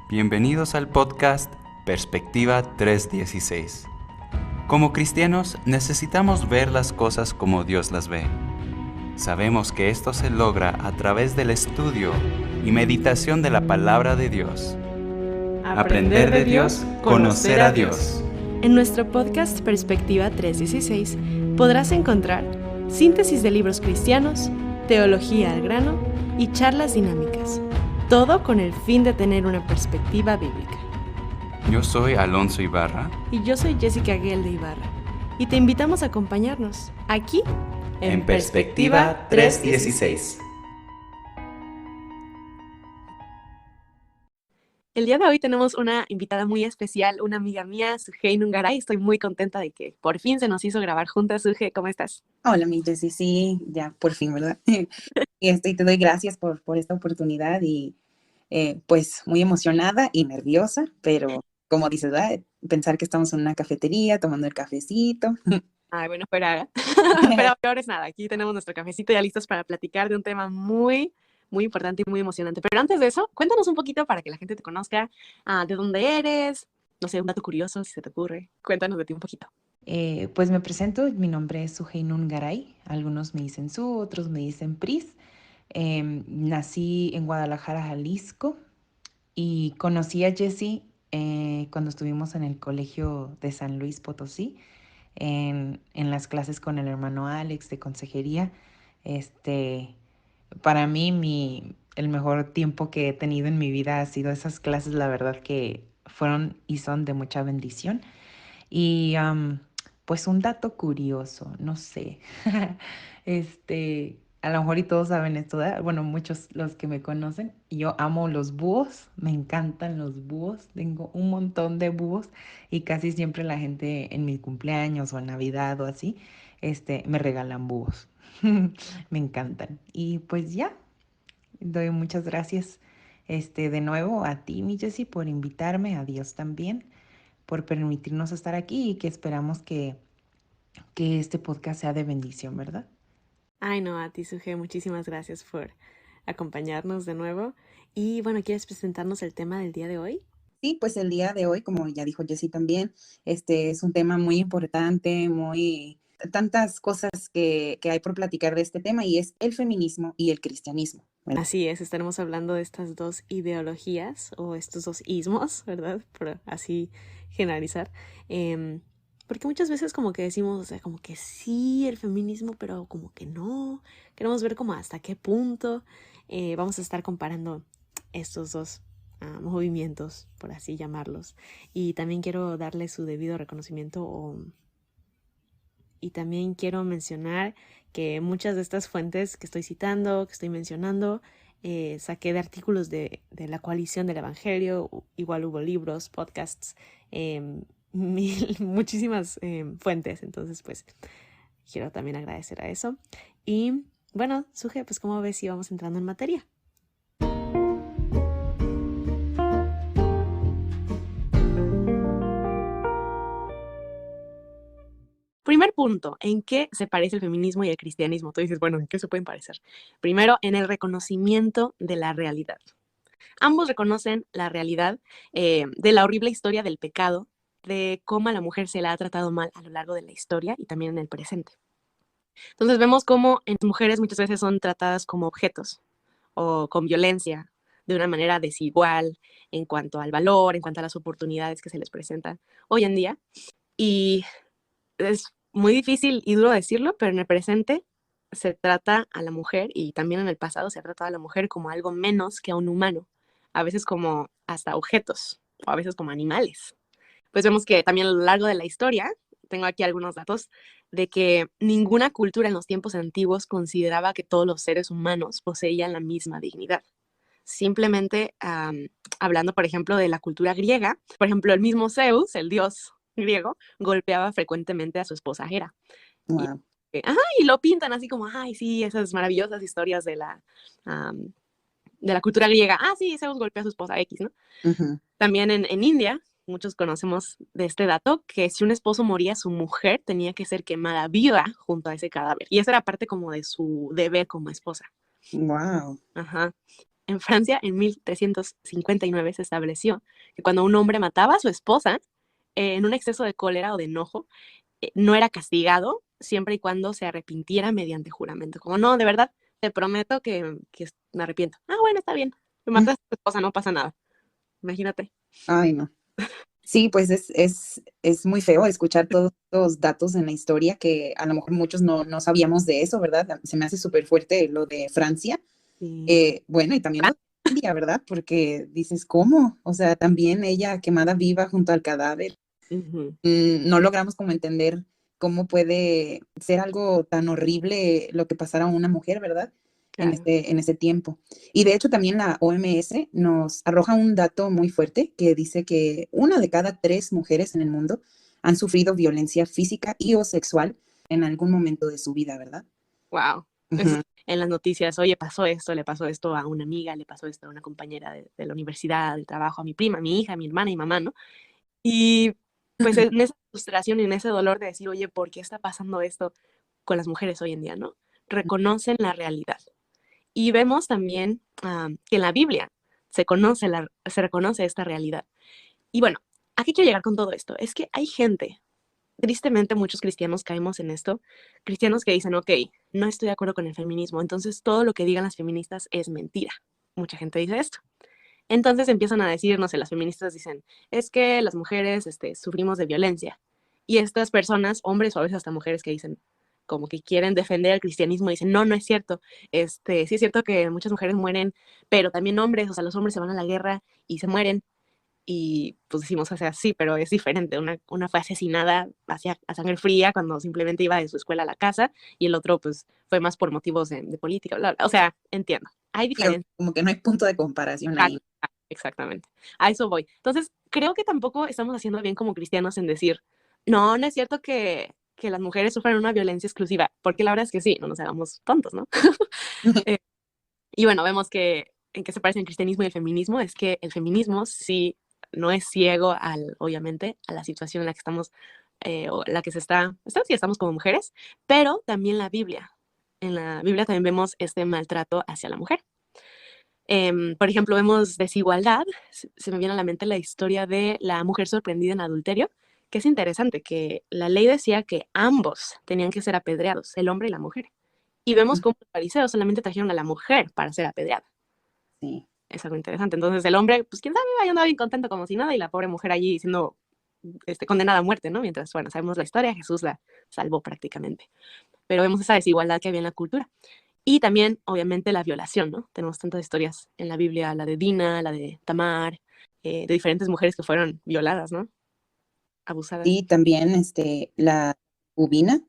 Bienvenidos al podcast Perspectiva 316. Como cristianos necesitamos ver las cosas como Dios las ve. Sabemos que esto se logra a través del estudio y meditación de la palabra de Dios. Aprender de Dios, conocer a Dios. En nuestro podcast Perspectiva 316 podrás encontrar síntesis de libros cristianos, teología al grano y charlas dinámicas. Todo con el fin de tener una perspectiva bíblica. Yo soy Alonso Ibarra. Y yo soy Jessica Guel de Ibarra. Y te invitamos a acompañarnos aquí En Perspectiva 316. El día de hoy tenemos una invitada muy especial, una amiga mía, Sujei Nungaray. Estoy muy contenta de que por fin se nos hizo grabar juntas. Suje, ¿cómo estás? Hola, mi Jessie, sí, ya por fin, ¿verdad? Y te doy gracias por esta oportunidad y pues muy emocionada y nerviosa, pero como dices, ¿verdad? Pensar que estamos en una cafetería tomando el cafecito. Ay, bueno, pero peor es nada. Aquí tenemos nuestro cafecito ya listos para platicar de un tema muy importante y muy emocionante. Pero antes de eso, cuéntanos un poquito para que la gente te conozca, de dónde eres, no sé, un dato curioso si se te ocurre. Cuéntanos de ti un poquito. Pues me presento, mi nombre es Sujei Nungaray, algunos me dicen Su, otros me dicen Pris. Nací en Guadalajara, Jalisco, y conocí a Jessie cuando estuvimos en el colegio de San Luis Potosí, en las clases con el hermano Alex de consejería. Para mí, el mejor tiempo que he tenido en mi vida ha sido esas clases, la verdad que fueron y son de mucha bendición. Y pues un dato curioso, no sé, a lo mejor y todos saben esto, ¿verdad? Bueno, muchos los que me conocen, yo amo los búhos, me encantan los búhos, tengo un montón de búhos y casi siempre la gente en mi cumpleaños o en Navidad o así, me regalan búhos, me encantan. Y pues ya, doy muchas gracias, de nuevo a ti, mi Jessie, por invitarme, a Dios también por permitirnos estar aquí y que esperamos que este podcast sea de bendición, ¿verdad? Ay, no, a ti, Suje, muchísimas gracias por acompañarnos de nuevo. Y bueno, ¿quieres presentarnos el tema del día de hoy? Sí, pues el día de hoy, como ya dijo Jessie también, es un tema muy importante, tantas cosas que hay por platicar de este tema y es el feminismo y el cristianismo, ¿verdad? Así es, estaremos hablando de estas dos ideologías o estos dos ismos, ¿verdad? Por así generalizar. Porque muchas veces como que decimos, o sea, como que sí, el feminismo, pero como que no. Queremos ver como hasta qué punto vamos a estar comparando estos dos movimientos, por así llamarlos. Y también quiero darle su debido reconocimiento y también quiero mencionar que muchas de estas fuentes que estoy citando, que estoy mencionando, saqué de artículos de la Coalición del Evangelio. Igual hubo libros, podcasts, muchísimas fuentes. Entonces, pues, quiero también agradecer a eso. Y bueno, Suje, pues, ¿cómo ves si vamos entrando en materia? Primer punto, ¿en qué se parece el feminismo y el cristianismo? Tú dices, bueno, ¿en qué se pueden parecer? Primero, en el reconocimiento de la realidad. Ambos reconocen la realidad de la horrible historia del pecado, de cómo a la mujer se la ha tratado mal a lo largo de la historia y también en el presente. Entonces vemos cómo en mujeres muchas veces son tratadas como objetos o con violencia, de una manera desigual en cuanto al valor, en cuanto a las oportunidades que se les presentan hoy en día. Y es muy difícil y duro decirlo, pero en el presente se trata a la mujer, y también en el pasado se ha tratado a la mujer como algo menos que a un humano, a veces como hasta objetos, o a veces como animales. Pues vemos que también a lo largo de la historia, tengo aquí algunos datos, de que ninguna cultura en los tiempos antiguos consideraba que todos los seres humanos poseían la misma dignidad. Simplemente hablando, por ejemplo, de la cultura griega, por ejemplo, el mismo Zeus, el dios griego, golpeaba frecuentemente a su esposa Hera. Wow. Y lo pintan así como, ay, sí, esas maravillosas historias de la cultura griega. Ah, sí, Zeus golpea a su esposa X, ¿no? Uh-huh. También en India, muchos conocemos de este dato, que si un esposo moría, su mujer tenía que ser quemada viva junto a ese cadáver. Y eso era parte como de su deber como esposa. Wow. Ajá. en Francia, en 1359, se estableció que cuando un hombre mataba a su esposa en un exceso de cólera o de enojo, no era castigado siempre y cuando se arrepintiera mediante juramento. Como, no, de verdad, te prometo que me arrepiento. Ah, bueno, está bien. Me Mm. matas a tu esposa, no pasa nada. Imagínate. Ay, no. Sí, pues es muy feo escuchar todos los datos en la historia que a lo mejor muchos no sabíamos de eso, ¿verdad? Se me hace súper fuerte lo de Francia. Sí. Bueno, y también lo de India, ¿verdad? Porque dices, ¿cómo? O sea, también ella quemada viva junto al cadáver. Ujú. No logramos como entender cómo puede ser algo tan horrible lo que pasara a una mujer, ¿verdad? Claro. En ese tiempo. Y de hecho también la OMS nos arroja un dato muy fuerte que dice que 1 de cada 3 mujeres en el mundo han sufrido violencia física y o sexual en algún momento de su vida, ¿verdad? Wow. Ujú. En las noticias, oye, pasó esto, le pasó esto a una amiga, le pasó esto a una compañera de la universidad, del trabajo, a mi prima, a mi hija, a mi hermana y mamá, ¿no? Y pues en esa frustración y en ese dolor de decir, oye, ¿por qué está pasando esto con las mujeres hoy en día, no? Reconocen la realidad. Y vemos también que en la Biblia se reconoce esta realidad. Y bueno, ¿a qué quiero llegar con todo esto? Es que hay gente, tristemente muchos cristianos caemos en esto, cristianos que dicen, ok, no estoy de acuerdo con el feminismo, entonces todo lo que digan las feministas es mentira. Mucha gente dice esto. Entonces empiezan a decir, no sé, las feministas dicen, es que las mujeres sufrimos de violencia. Y estas personas, hombres o a veces hasta mujeres que dicen, como que quieren defender el cristianismo, dicen, no, no es cierto. Sí es cierto que muchas mujeres mueren, pero también hombres, o sea, los hombres se van a la guerra y se mueren. Y pues decimos, o sea, sí, pero es diferente. Una fue asesinada a sangre fría cuando simplemente iba de su escuela a la casa y el otro pues fue más por motivos de política, bla, bla. O sea, entiendo. Hay Sí, diferencias. como que no hay punto de comparación ahí. Exactamente. A eso voy. Entonces, creo que tampoco estamos haciendo bien como cristianos en decir, no, no es cierto que las mujeres sufran una violencia exclusiva, porque la verdad es que sí, no nos hagamos tontos, ¿no? Eh, y bueno, vemos que en qué se parece el cristianismo y el feminismo, es que el feminismo sí no es ciego obviamente, a la situación en la que estamos, o la que sí estamos como mujeres, pero también la Biblia. En la Biblia también vemos este maltrato hacia la mujer. Por ejemplo, vemos desigualdad. Se me viene a la mente la historia de la mujer sorprendida en adulterio, que es interesante, que la ley decía que ambos tenían que ser apedreados, el hombre y la mujer. Y vemos cómo los fariseos solamente trajeron a la mujer para ser apedreada. Sí. Es algo interesante. Entonces el hombre, pues quién sabe, ahí andaba bien contento como si nada, y la pobre mujer allí siendo condenada a muerte, ¿no? Mientras, bueno, sabemos la historia, Jesús la salvó prácticamente. Pero vemos esa desigualdad que había en la cultura. Y también, obviamente, la violación, ¿no? Tenemos tantas historias en la Biblia, la de Dina, la de Tamar, de diferentes mujeres que fueron violadas, ¿no? Abusadas. Sí, también la Ubina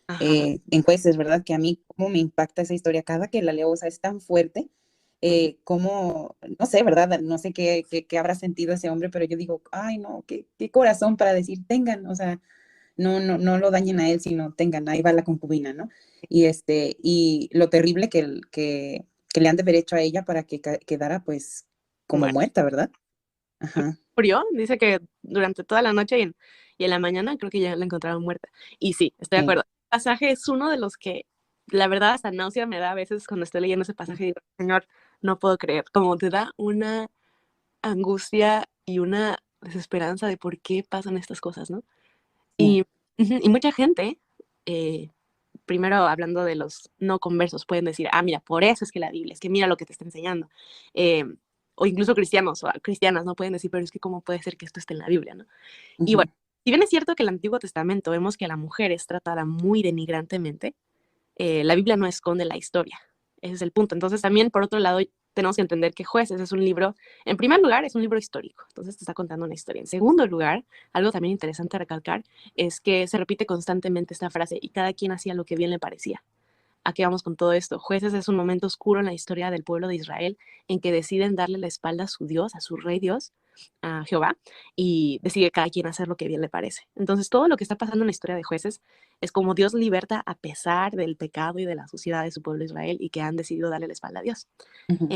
Ajá. en Jueces, ¿verdad? Que a mí cómo me impacta esa historia cada que la leo, o sea, es tan fuerte, como, no sé, ¿verdad? No sé qué habrá sentido ese hombre, pero yo digo, ay, no, qué corazón para decir, tengan, o sea, no lo dañen a él, sino tengan, ahí va la concubina, ¿no? Y lo terrible que le han de haber hecho a ella para que quedara, pues, como Muerta. muerta, ¿verdad? Ajá. Murió, dice que durante toda la noche y en la mañana creo que ya la encontraron muerta. Y sí, estoy de Sí. acuerdo. El pasaje es uno de los que, la verdad, hasta náusea me da a veces cuando estoy leyendo ese pasaje y digo, Señor, no puedo creer. Como te da una angustia y una desesperanza de por qué pasan estas cosas, ¿no? Sí. Y, y mucha gente, eh, primero hablando de los no conversos, pueden decir, ah, mira, por eso es que la Biblia, es que mira lo que te está enseñando. Eh, o incluso cristianos o cristianas, ¿no? Pueden decir, pero es que cómo puede ser que esto esté en la Biblia, ¿no? Y Ujú. bueno, si bien es cierto que en el Antiguo Testamento vemos que la mujer es tratada muy denigrantemente, la Biblia no esconde la historia. Ese es el punto. Entonces también, por otro lado, tenemos que entender que Jueces es un libro, en primer lugar, es un libro histórico. Entonces te está contando una historia. En segundo lugar, algo también interesante a recalcar es que se repite constantemente esta frase y cada quien hacía lo que bien le parecía. ¿A qué vamos con todo esto? Jueces es un momento oscuro en la historia del pueblo de Israel en que deciden darle la espalda a su Dios, a su rey Dios, a Jehová, y decide cada quien hacer lo que bien le parece. Entonces, todo lo que está pasando en la historia de Jueces es como Dios liberta a pesar del pecado y de la suciedad de su pueblo de Israel y que han decidido darle la espalda a Dios. Ujú.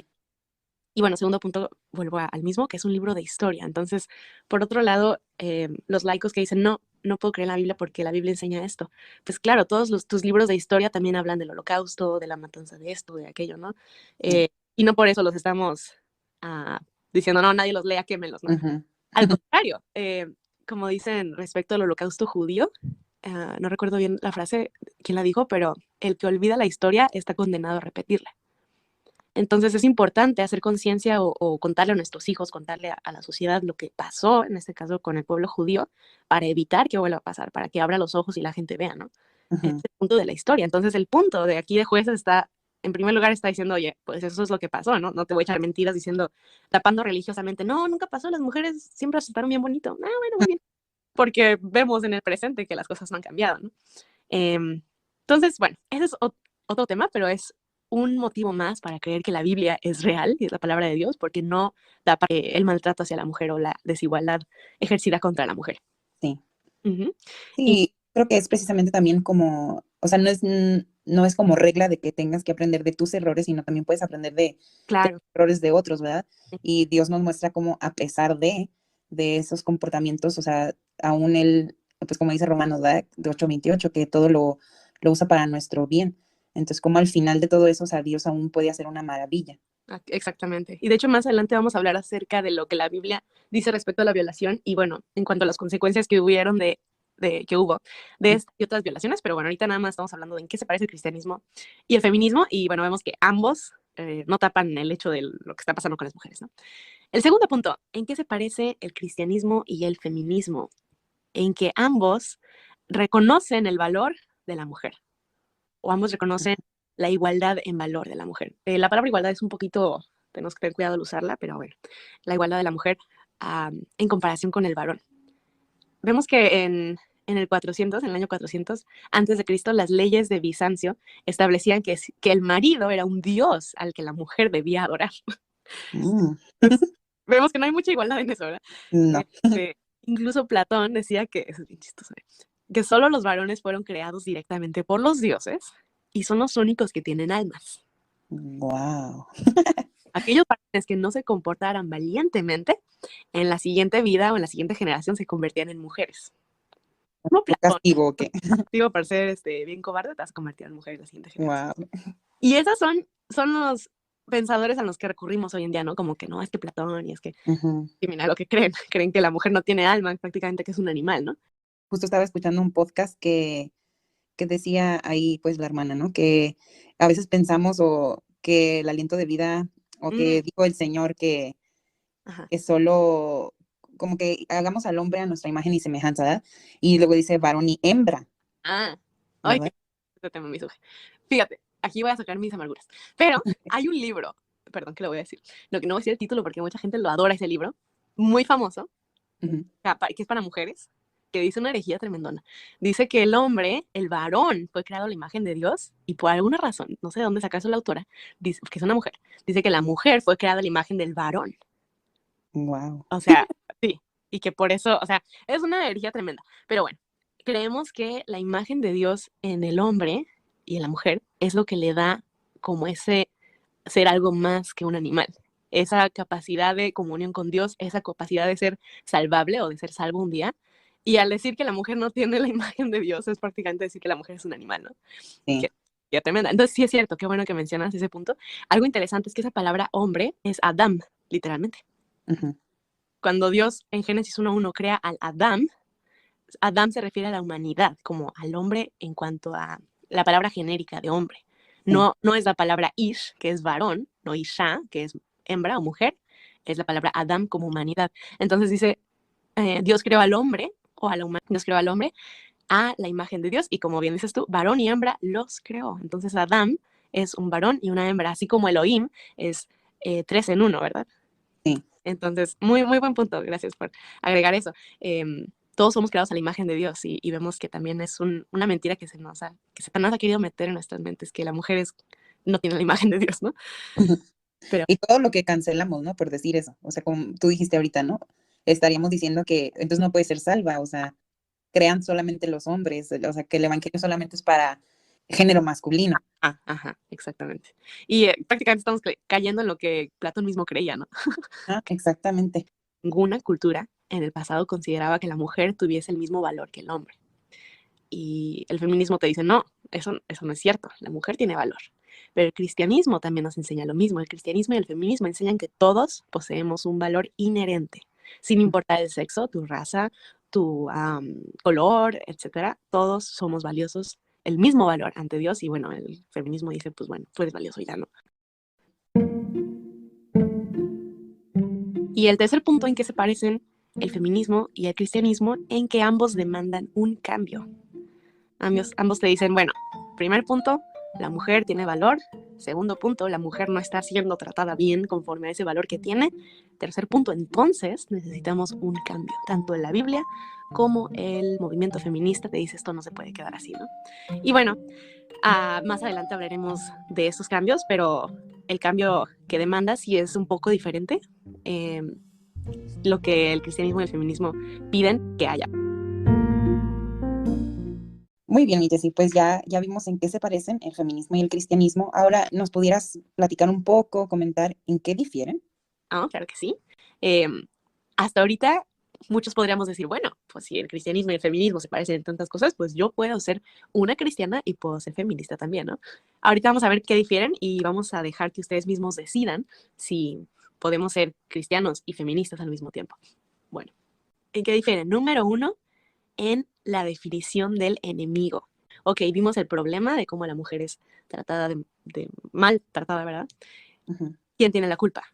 Y bueno, segundo punto, vuelvo al mismo, que es un libro de historia. Entonces, por otro lado, los laicos que dicen, no, no puedo creer en la Biblia porque la Biblia enseña esto. Pues claro, todos tus libros de historia también hablan del holocausto, de la matanza de esto, de aquello, ¿no? Sí. Y no por eso los estamos ah, diciendo, no, nadie los lea, quémenlos, ¿no? Ujú. Al contrario, como dicen respecto al holocausto judío, no recuerdo bien la frase, quién la dijo, pero el que olvida la historia está condenado a repetirla. Entonces es importante hacer conciencia o contarle a nuestros hijos, contarle a la sociedad lo que pasó, en este caso con el pueblo judío, para evitar que vuelva a pasar, para que abra los ojos y la gente vea, ¿no? Ese es Ujú. el punto de la historia. Entonces el punto de aquí de jueces está, en primer lugar, está diciendo, oye, pues eso es lo que pasó, ¿no? No te voy a echar mentiras diciendo, tapando religiosamente, no, nunca pasó, las mujeres siempre asustaron bien bonito. Ah, bueno, muy bien. Porque vemos en el presente que las cosas no han cambiado, ¿no? Entonces, bueno, ese es otro tema, pero es un motivo más para creer que la Biblia es real y es la palabra de Dios, porque no da para el maltrato hacia la mujer o la desigualdad ejercida contra la mujer. Sí. Ujú. Y Sí, creo que es precisamente también como, o sea, no es como regla de que tengas que aprender de tus errores, sino también puedes aprender de claro, errores de otros, ¿verdad? Y Dios nos muestra cómo a pesar de esos comportamientos, o sea, aún él, pues como dice Romanos, ¿verdad? De 8:28, que todo lo usa para nuestro bien. Entonces, como al final de todo eso, o sea, Dios aún puede hacer una maravilla. exactamente. Y de hecho, más adelante vamos a hablar acerca de lo que la Biblia dice respecto a la violación y bueno, en cuanto a las consecuencias que hubieron que hubo de esta y otras violaciones, pero bueno, ahorita nada más estamos hablando de en qué se parece el cristianismo y el feminismo y bueno, vemos que ambos no tapan el hecho de lo que está pasando con las mujeres, ¿no? El segundo punto, ¿en qué se parece el cristianismo y el feminismo? En que ambos reconocen el valor de la mujer o ambos reconocen la igualdad en valor de la mujer. La palabra igualdad es un poquito, tenemos que tener cuidado al usarla, pero bueno, la igualdad de la mujer en comparación con el varón. Vemos que en el 400, en el año 400 antes de Cristo, las leyes de Bizancio establecían que el marido era un dios al que la mujer debía adorar. Mm, Entonces, vemos que no hay mucha igualdad en eso, ¿verdad? no. Incluso Platón decía que, eso es bien chistoso, que solo los varones fueron creados directamente por los dioses y son los únicos que tienen almas. Wow. Aquellos varones que no se comportaran valientemente, en la siguiente vida o en la siguiente generación se convertían en mujeres. Como Un Platón, castigo, ¿o qué? digo, por ser bien cobarde, te vas a convertir en mujer en la siguiente generación. Wow. Y esos son los pensadores a los que recurrimos hoy en día, ¿no? Como que no, es que Platón y es que, Ujú. y mira lo que creen, creen que la mujer no tiene alma, prácticamente que es un animal, ¿no? Justo estaba escuchando un podcast que decía ahí, pues, la hermana, ¿no? Que a veces pensamos o que el aliento de vida, o Mm, que dijo el Señor ajá. que solo como que hagamos al hombre a nuestra imagen y semejanza, ¿verdad? Y luego dice varón y hembra, Ah, ay, ¿verdad? qué este tema me suje. Fíjate, aquí voy a sacar mis amarguras. Pero hay un libro, perdón que lo voy a decir, no, que no voy a decir el título porque mucha gente lo adora ese libro, muy famoso, Ujú. que es para mujeres, que dice una herejía tremendona. Dice que el hombre, el varón, fue creado a la imagen de Dios y por alguna razón, no sé de dónde saca eso la autora, dice que es una mujer, dice que la mujer fue creada a la imagen del varón. Wow. O sea, sí, y que por eso, o sea, es una herejía tremenda. Pero bueno, creemos que la imagen de Dios en el hombre y en la mujer es lo que le da como ese ser algo más que un animal. Esa capacidad de comunión con Dios, esa capacidad de ser salvable o de ser salvo un día. Y al decir que la mujer no tiene la imagen de Dios, es prácticamente decir que la mujer es un animal, ¿no? Sí. Que, que tremenda. Entonces, sí es cierto, qué bueno que mencionas ese punto. Algo interesante es que esa palabra hombre es Adam, literalmente. Ujú. Cuando Dios en Génesis 1:1 crea al Adam, Adam se refiere a la humanidad, como al hombre en cuanto a la palabra genérica de hombre. Sí. No es la palabra ish, que es varón, no isha, que es hembra o mujer, es la palabra Adam como humanidad. Entonces dice, Dios creó al hombre, o a la humanidad, Dios creó al hombre a la imagen de Dios, y como bien dices tú, varón y hembra los creó. Entonces Adam es un varón y una hembra, así como Elohim es 3 en 1, ¿verdad? Sí. Entonces, muy, muy buen punto, gracias por agregar eso. Todos somos creados a la imagen de Dios y vemos que también es una mentira que Satanás ha querido meter en nuestras mentes, que la mujer no tiene la imagen de Dios, ¿no? Pero Y todo lo que cancelamos, ¿no? Por decir eso. O sea, como tú dijiste ahorita, ¿no? Estaríamos diciendo que entonces no puede ser salva, o sea, crean solamente los hombres, o sea, que el evangelio solamente es para género masculino. ajá, exactamente. Y prácticamente estamos cayendo en lo que Platón mismo creía, ¿no? Ah, exactamente. Ninguna cultura en el pasado consideraba que la mujer tuviese el mismo valor que el hombre. Y el feminismo te dice, no, eso no es cierto, la mujer tiene valor. Pero el cristianismo también nos enseña lo mismo. El cristianismo y el feminismo enseñan que todos poseemos un valor inherente, sin importar el sexo, tu raza, tu color, etcétera. Todos somos valiosos, el mismo valor ante Dios. Y bueno, el feminismo dice, pues bueno, tú eres valioso y ya no. Y el tercer punto en que se parecen el feminismo y el cristianismo, en que ambos demandan un cambio. Ambos te dicen, bueno, primer punto, la mujer tiene valor. Segundo punto, la mujer no está siendo tratada bien conforme a ese valor que tiene. Tercer punto, entonces necesitamos un cambio. Tanto en la Biblia como el movimiento feminista te dice esto no se puede quedar así, ¿no? Y bueno, más adelante hablaremos de estos cambios, pero el cambio que demanda sí es un poco diferente. Lo que el cristianismo y el feminismo piden que haya. Muy bien, mi Jessy, pues ya vimos en qué se parecen el feminismo y el cristianismo. Ahora, ¿nos pudieras platicar un poco, comentar en qué difieren? Claro que sí. Hasta ahorita muchos podríamos decir, bueno, pues si el cristianismo y el feminismo se parecen en tantas cosas, pues yo puedo ser una cristiana y puedo ser feminista también, ¿no? Ahorita vamos a ver qué difieren y vamos a dejar que ustedes mismos decidan si podemos ser cristianos y feministas al mismo tiempo. Bueno, ¿en qué difieren? Número 1, en la definición del enemigo. Ok, vimos el problema de cómo la mujer es tratada mal tratada, ¿verdad? Ujú. ¿Quién tiene la culpa?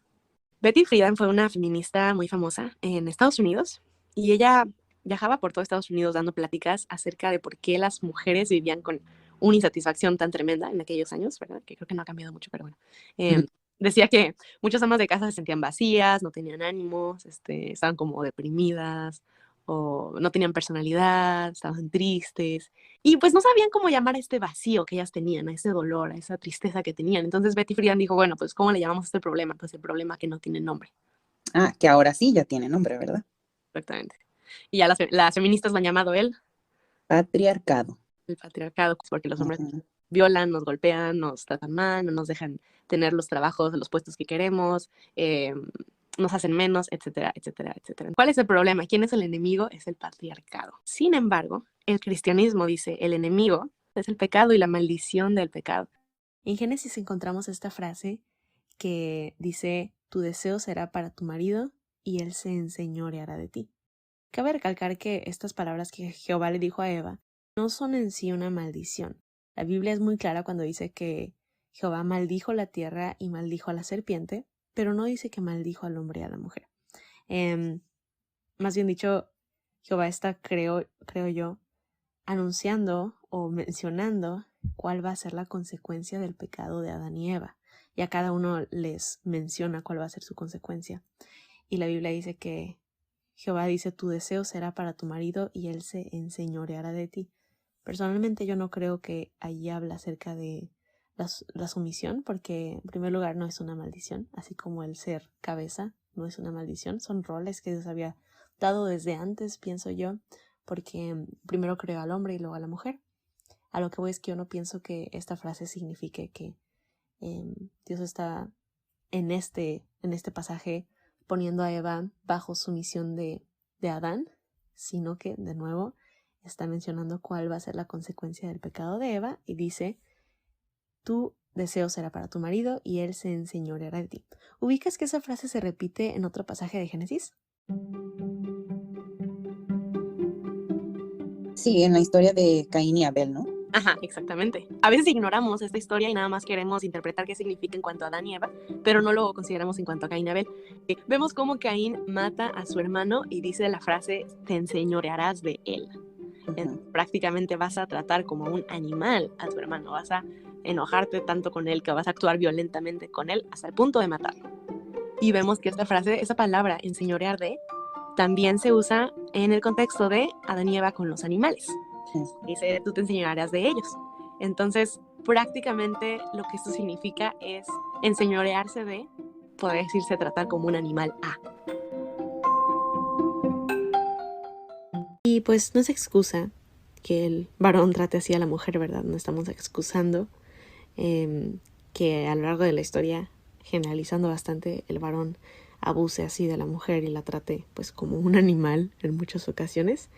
Betty Friedan fue una feminista muy famosa en Estados Unidos y ella viajaba por todo Estados Unidos dando pláticas acerca de por qué las mujeres vivían con una insatisfacción tan tremenda en aquellos años, ¿verdad? Que creo que no ha cambiado mucho, pero bueno. Decía que muchas amas de casa se sentían vacías, no tenían ánimos, estaban como deprimidas o no tenían personalidad, estaban tristes y pues no sabían cómo llamar a este vacío que ellas tenían, a ese dolor, a esa tristeza que tenían. Entonces Betty Friedan dijo, bueno, pues ¿cómo le llamamos a este problema? Pues el problema que no tiene nombre. Ah, que ahora sí ya tiene nombre, ¿verdad? Exactamente. Y ya las feministas lo han llamado el Patriarcado. patriarcado, pues porque los hombres Ujú. violan, nos golpean, nos tratan mal, no nos dejan tener los trabajos, los puestos que queremos, nos hacen menos, etcétera, etcétera, etcétera. ¿Cuál es el problema? ¿Quién es el enemigo? Es el patriarcado. Sin embargo, el cristianismo dice, el enemigo es el pecado y la maldición del pecado. En Génesis encontramos esta frase que dice, tu deseo será para tu marido y él se enseñoreará de ti. Cabe recalcar que estas palabras que Jehová le dijo a Eva no son en sí una maldición. La Biblia es muy clara cuando dice que Jehová maldijo la tierra y maldijo a la serpiente, pero no dice que maldijo al hombre y a la mujer. Más bien dicho, Jehová está, creo yo, anunciando o mencionando cuál va a ser la consecuencia del pecado de Adán y Eva. Y a cada uno les menciona cuál va a ser su consecuencia. Y la Biblia dice que Jehová dice, tu deseo será para tu marido y él se enseñoreará de ti. Personalmente yo no creo que allí habla acerca de la sumisión, porque en primer lugar no es una maldición, así como el ser cabeza no es una maldición, son roles que Dios había dado desde antes, pienso yo, porque primero creó al hombre y luego a la mujer. A lo que voy es que yo no pienso que esta frase signifique que Dios está en este pasaje poniendo a Eva bajo sumisión de Adán, sino que, de nuevo, está mencionando cuál va a ser la consecuencia del pecado de Eva y dice, tu deseo será para tu marido y él se enseñoreará de ti. ¿Ubicas que esa frase se repite en otro pasaje de Génesis? Sí, en la historia de Caín y Abel, ¿no? Ajá, exactamente. A veces ignoramos esta historia y nada más queremos interpretar qué significa en cuanto a Adán y Eva, pero no lo consideramos en cuanto a Caín y Abel. Vemos cómo Caín mata a su hermano y dice la frase, te enseñorearás de él. Prácticamente vas a tratar como un animal a tu hermano, vas a enojarte tanto con él que vas a actuar violentamente con él hasta el punto de matarlo. Y vemos que esta frase, esa palabra, enseñorear de, también se usa en el contexto de Adán y Eva con los animales. Dice, tú te enseñorearás de ellos. Entonces, prácticamente lo que esto significa es enseñorearse de, podría decirse, tratar como un animal a. Y pues no es excusa que el varón trate así a la mujer, ¿verdad? No estamos excusando que a lo largo de la historia, generalizando bastante, el varón abuse así de la mujer y la trate pues como un animal en muchas ocasiones.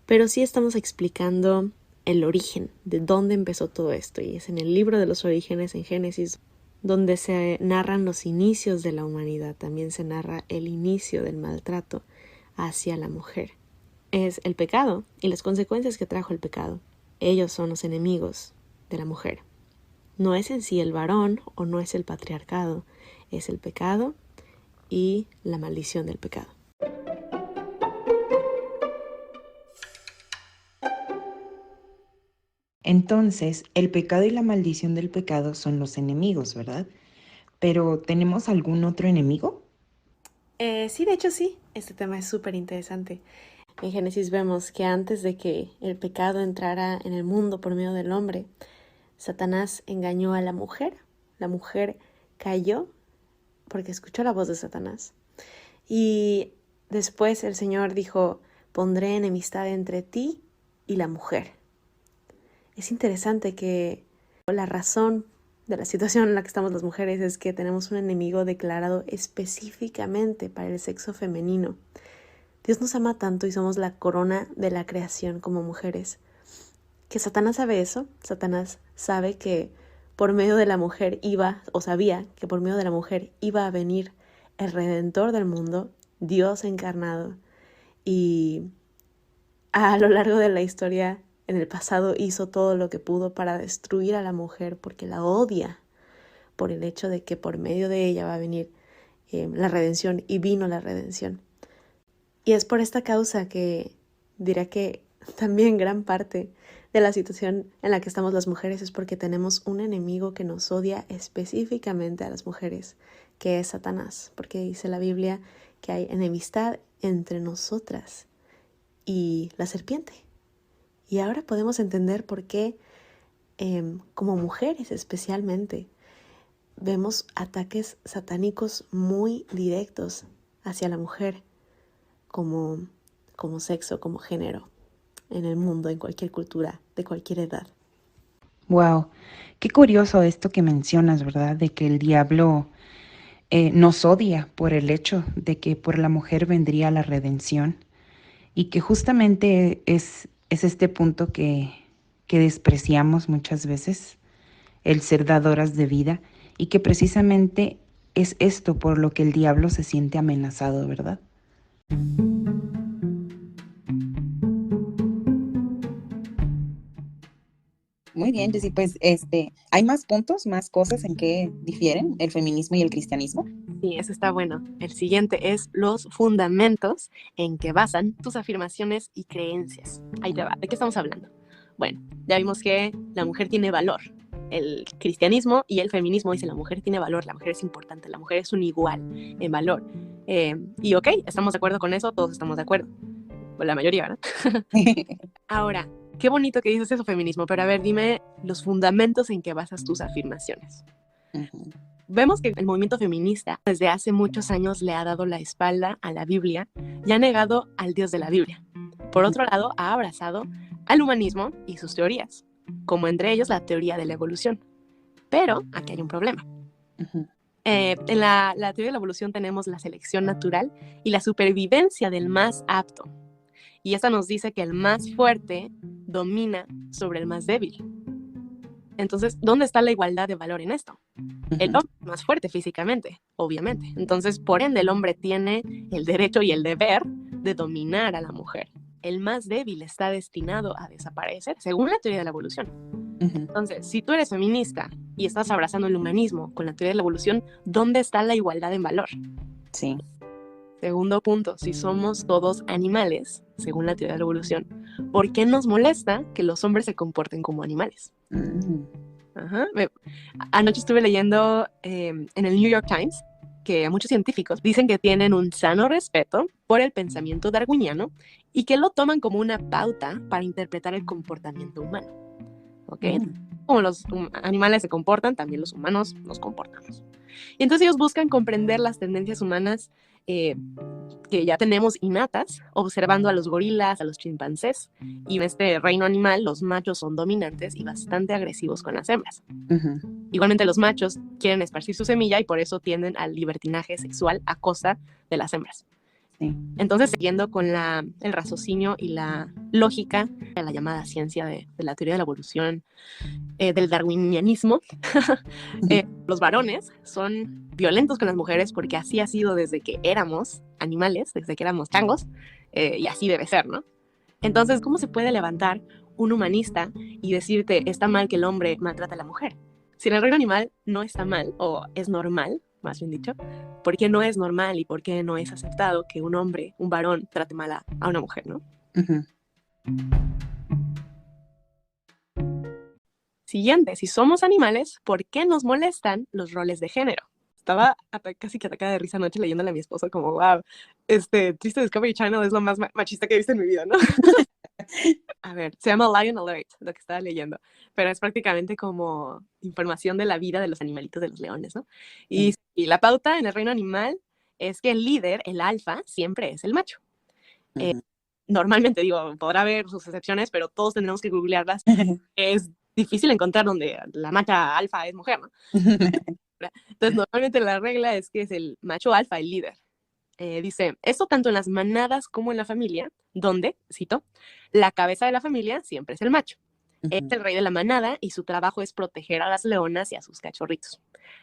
Pero sí estamos explicando el origen, de dónde empezó todo esto. Y es en el libro de los orígenes, en Génesis, donde se narran los inicios de la humanidad. También se narra el inicio del maltrato hacia la mujer. Es el pecado y las consecuencias que trajo el pecado. Ellos son los enemigos de la mujer. No es en sí el varón o no es el patriarcado, es el pecado y la maldición del pecado. Entonces, el pecado y la maldición del pecado son los enemigos, ¿verdad? Pero ¿tenemos algún otro enemigo? Sí, de hecho sí. Este tema es súper interesante. En Génesis vemos que antes de que el pecado entrara en el mundo por medio del hombre, Satanás engañó a la mujer. La mujer cayó porque escuchó la voz de Satanás. Y después el Señor dijo, pondré enemistad entre ti y la mujer. Es interesante que la razón de la situación en la que estamos las mujeres es que tenemos un enemigo declarado específicamente para el sexo femenino. Dios nos ama tanto y somos la corona de la creación como mujeres, que Satanás sabe eso. Satanás sabe que por medio de la mujer sabía que por medio de la mujer iba a venir el Redentor del mundo, Dios encarnado, y a lo largo de la historia, en el pasado, hizo todo lo que pudo para destruir a la mujer porque la odia por el hecho de que por medio de ella va a venir la redención, y vino la redención. Y es por esta causa que dirá que también gran parte de la situación en la que estamos las mujeres es porque tenemos un enemigo que nos odia específicamente a las mujeres, que es Satanás, porque dice la Biblia que hay enemistad entre nosotras y la serpiente. Y ahora podemos entender por qué, como mujeres especialmente, vemos ataques satánicos muy directos hacia la mujer como sexo, como género, en el mundo, en cualquier cultura, de cualquier edad. Wow, qué curioso esto que mencionas, ¿verdad? De que el diablo nos odia por el hecho de que por la mujer vendría la redención y que justamente es este punto que despreciamos muchas veces, el ser dadoras de vida, y que precisamente es esto por lo que el diablo se siente amenazado, ¿verdad? Muy bien, Jessy, pues hay más puntos, más cosas en que difieren el feminismo y el cristianismo. Sí, eso está bueno. El siguiente es los fundamentos en que basan tus afirmaciones y creencias. Ahí te va. ¿De qué estamos hablando? Bueno, ya vimos que la mujer tiene valor. El cristianismo y el feminismo dicen la mujer tiene valor, la mujer es importante, la mujer es un igual en valor. Y ok, estamos de acuerdo con eso, todos estamos de acuerdo. Bueno, la mayoría, ¿verdad? Ahora, qué bonito que dices eso, feminismo, pero a ver, dime los fundamentos en que basas tus afirmaciones. Ujú. Vemos que el movimiento feminista desde hace muchos años le ha dado la espalda a la Biblia y ha negado al Dios de la Biblia. Por otro lado, ha abrazado al humanismo y sus teorías, como entre ellos la teoría de la evolución. Pero aquí hay un problema. Ujú. En la teoría de la evolución tenemos la selección natural y la supervivencia del más apto. Y esta nos dice que el más fuerte domina sobre el más débil. Entonces, ¿dónde está la igualdad de valor en esto? El hombre es más fuerte físicamente, obviamente. Entonces, por ende, el hombre tiene el derecho y el deber de dominar a la mujer. El más débil está destinado a desaparecer, según la teoría de la evolución. Ujú. Entonces, si tú eres feminista y estás abrazando el humanismo con la teoría de la evolución, ¿dónde está la igualdad en valor? Sí. Segundo punto, si somos todos animales, según la teoría de la evolución, ¿por qué nos molesta que los hombres se comporten como animales? Ajá. Anoche estuve leyendo en el New York Times que muchos científicos dicen que tienen un sano respeto por el pensamiento darwiniano y que lo toman como una pauta para interpretar el comportamiento humano. ¿Ok? Como los animales se comportan, también los humanos nos comportamos. Y entonces ellos buscan comprender las tendencias humanas que ya tenemos innatas, observando a los gorilas, a los chimpancés. Y en este reino animal, los machos son dominantes y bastante agresivos con las hembras. Ujú. Igualmente, los machos quieren esparcir su semilla y por eso tienden al libertinaje sexual a costa de las hembras. Sí. Entonces, siguiendo con el raciocinio y la lógica de la llamada ciencia de la teoría de la evolución, del darwinianismo, los varones son violentos con las mujeres porque así ha sido desde que éramos animales, desde que éramos changos, y así debe ser, ¿no? Entonces, ¿cómo se puede levantar un humanista y decirte está mal que el hombre maltrate a la mujer? Si en el reino animal no está mal, o es normal, más bien dicho, ¿por qué no es normal y por qué no es aceptado que un hombre, un varón, trate mal a una mujer, ¿no? Ujú. Siguiente, si somos animales, ¿por qué nos molestan los roles de género? Estaba casi que atacada de risa anoche leyéndole a mi esposo como, wow, triste Discovery Channel es lo más machista que he visto en mi vida, ¿no? A ver, se llama Lion Alert, lo que estaba leyendo, pero es prácticamente como información de la vida de los animalitos de los leones, ¿no? Y la pauta en el reino animal es que el líder, el alfa, siempre es el macho. Ujú. Normalmente, digo, podrá haber sus excepciones, pero todos tendremos que googlearlas. Es difícil encontrar donde la macha alfa es mujer, ¿no? Entonces, normalmente la regla es que es el macho alfa el líder. Dice, esto tanto en las manadas como en la familia, donde, cito, la cabeza de la familia siempre es el macho. Es Ujú. el rey de la manada y su trabajo es proteger a las leonas y a sus cachorritos.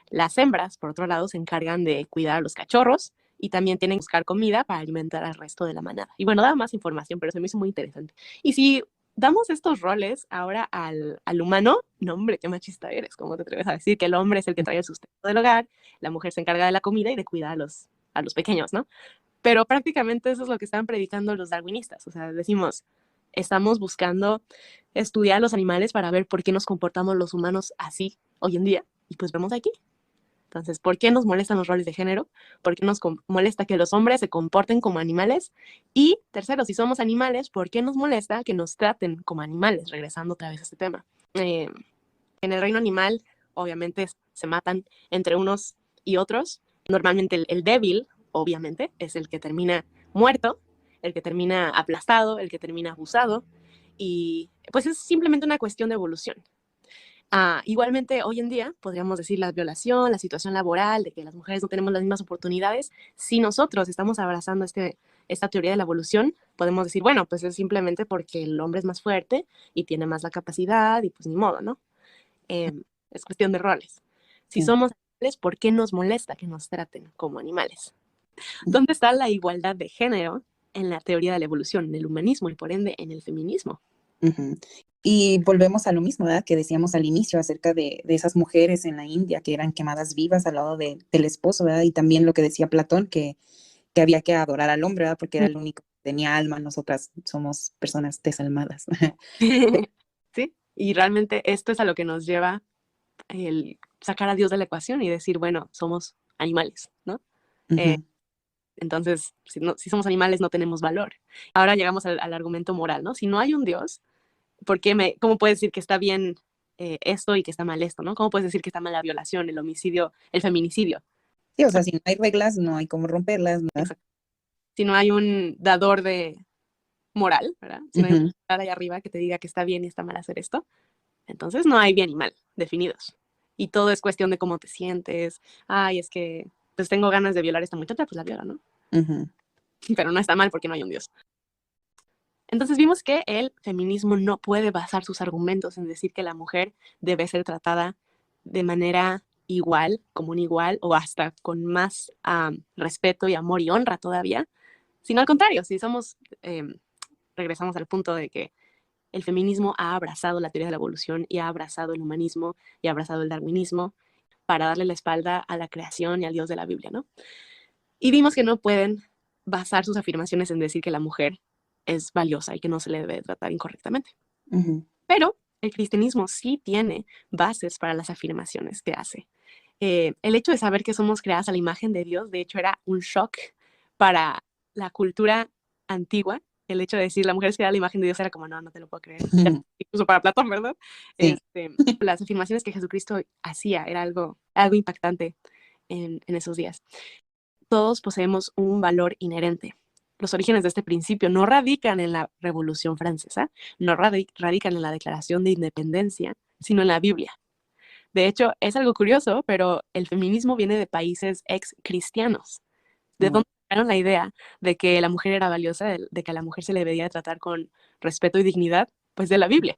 Las hembras, por otro lado, se encargan de cuidar a los cachorros y también tienen que buscar comida para alimentar al resto de la manada. Y bueno, da más información, pero se me hizo muy interesante. Y si damos estos roles ahora al humano, no, hombre, qué machista eres. ¿Cómo te atreves a decir que el hombre es el que trae el sustento del hogar, la mujer se encarga de la comida y de cuidar a los pequeños, ¿no? Pero prácticamente eso es lo que están predicando los darwinistas. O sea, decimos, estamos buscando estudiar a los animales para ver por qué nos comportamos los humanos así hoy en día. Y pues vemos aquí. Entonces, ¿por qué nos molestan los roles de género? ¿Por qué nos molesta que los hombres se comporten como animales? Y tercero, si somos animales, ¿por qué nos molesta que nos traten como animales? Regresando otra vez a este tema. En el reino animal, obviamente, se matan entre unos y otros. Normalmente el débil, obviamente, es el que termina muerto, el que termina aplastado, el que termina abusado. Y pues es simplemente una cuestión de evolución. Igualmente, hoy en día podríamos decir la violación, la situación laboral, de que las mujeres no tenemos las mismas oportunidades. Si nosotros estamos abrazando esta teoría de la evolución, podemos decir, bueno, pues es simplemente porque el hombre es más fuerte y tiene más la capacidad y pues ni modo, ¿no? Es cuestión de roles. Si Sí. somos animales, ¿por qué nos molesta que nos traten como animales? ¿Dónde está la igualdad de género en la teoría de la evolución, en el humanismo y por ende en el feminismo? Ujú. Y volvemos a lo mismo, ¿verdad? Que decíamos al inicio acerca de esas mujeres en la India que eran quemadas vivas al lado del esposo, ¿verdad? Y también lo que decía Platón, que había que adorar al hombre, ¿verdad? Porque era el único que tenía alma, nosotras somos personas desalmadas. Sí, y realmente esto es a lo que nos lleva el sacar a Dios de la ecuación y decir, bueno, somos animales, ¿no? Eh, Ujú. entonces, si somos animales no tenemos valor. Ahora llegamos al argumento moral, ¿no? Si no hay un Dios, ¿cómo puedes decir que está bien esto y que está mal esto, ¿no? ¿Cómo puedes decir que está mal la violación, el homicidio, el feminicidio? Sí, o sea, si no hay reglas, no hay cómo romperlas, ¿verdad? Exacto. Si no hay un dador de moral, ¿verdad? Si no hay un Ujú. dador ahí arriba que te diga que está bien y está mal hacer esto, entonces no hay bien y mal definidos. Y todo es cuestión de cómo te sientes. Ay, es que pues tengo ganas de violar a esta muchacha, pues la viola, ¿no? Ujú. Pero no está mal porque no hay un Dios. Entonces vimos que el feminismo no puede basar sus argumentos en decir que la mujer debe ser tratada de manera igual, como un igual, o hasta con más respeto y amor y honra todavía, sino al contrario, si regresamos al punto de que el feminismo ha abrazado la teoría de la evolución y ha abrazado el humanismo y ha abrazado el darwinismo para darle la espalda a la creación y al Dios de la Biblia, ¿no? Y vimos que no pueden basar sus afirmaciones en decir que la mujer es valiosa y que no se le debe tratar incorrectamente. Ujú. Pero el cristianismo sí tiene bases para las afirmaciones que hace. El hecho de saber que somos creadas a la imagen de Dios, de hecho, era un shock para la cultura antigua. El hecho de decir la mujer es creada a la imagen de Dios era como, no, no te lo puedo creer. Incluso para Platón, ¿verdad? Sí. Las afirmaciones que Jesucristo hacía era algo impactante en esos días. Todos poseemos un valor inherente. Los orígenes de este principio no radican en la Revolución Francesa, no radican en la Declaración de Independencia, sino en la Biblia. De hecho, es algo curioso, pero el feminismo viene de países ex cristianos. ¿De Oh. dónde crearon la idea de que la mujer era valiosa, de que a la mujer se le debería tratar con respeto y dignidad, pues de la Biblia,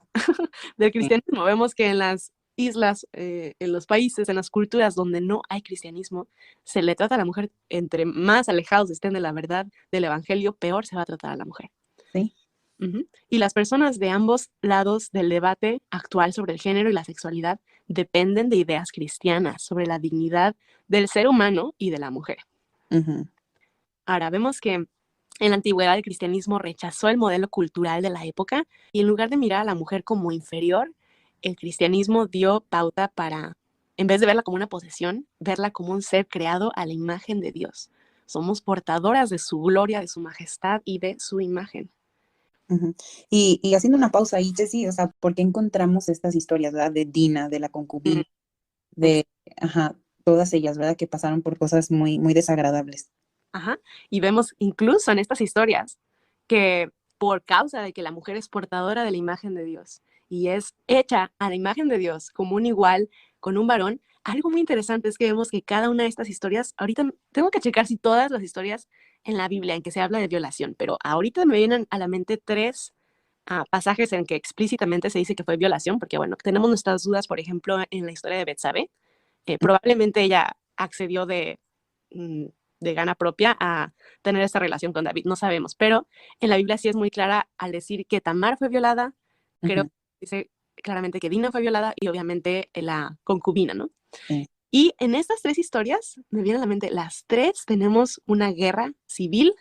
del Sí. cristianismo. Vemos que en las islas, en los países, en las culturas donde no hay cristianismo, se le trata a la mujer, entre más alejados estén de la verdad del evangelio, peor se va a tratar a la mujer. Sí. Ujú. Y las personas de ambos lados del debate actual sobre el género y la sexualidad dependen de ideas cristianas sobre la dignidad del ser humano y de la mujer. Ujú. Ahora, vemos que en la antigüedad el cristianismo rechazó el modelo cultural de la época y en lugar de mirar a la mujer como inferior, el cristianismo dio pauta para, en vez de verla como una posesión, verla como un ser creado a la imagen de Dios. Somos portadoras de su gloria, de su majestad y de su imagen. Ujú. Y haciendo una pausa ahí, Jessie, o sea, ¿por qué encontramos estas historias, ¿verdad? De Dina, de la Mm, concubina, ex- de, ajá, todas ellas, ¿verdad? Que pasaron por cosas muy, muy desagradables. Ajá. Y vemos incluso en estas historias que por causa de que la mujer es portadora de la imagen de Dios y es hecha a la imagen de Dios como un igual con un varón, algo muy interesante es que vemos que cada una de estas historias, ahorita tengo que checar si todas las historias en la Biblia en que se habla de violación, pero ahorita me vienen a la mente tres pasajes en que explícitamente se dice que fue violación, porque bueno, tenemos nuestras dudas, por ejemplo, en la historia de Betsabé. Probablemente ella accedió mm, de gana propia a tener esta relación con David, no sabemos, pero en la Biblia sí es muy clara al decir que Tamar fue violada, creo Ujú. que dice claramente que Dina fue violada y obviamente la concubina, ¿no? Sí. Y en estas tres historias, me viene a la mente, las tres tenemos una guerra civil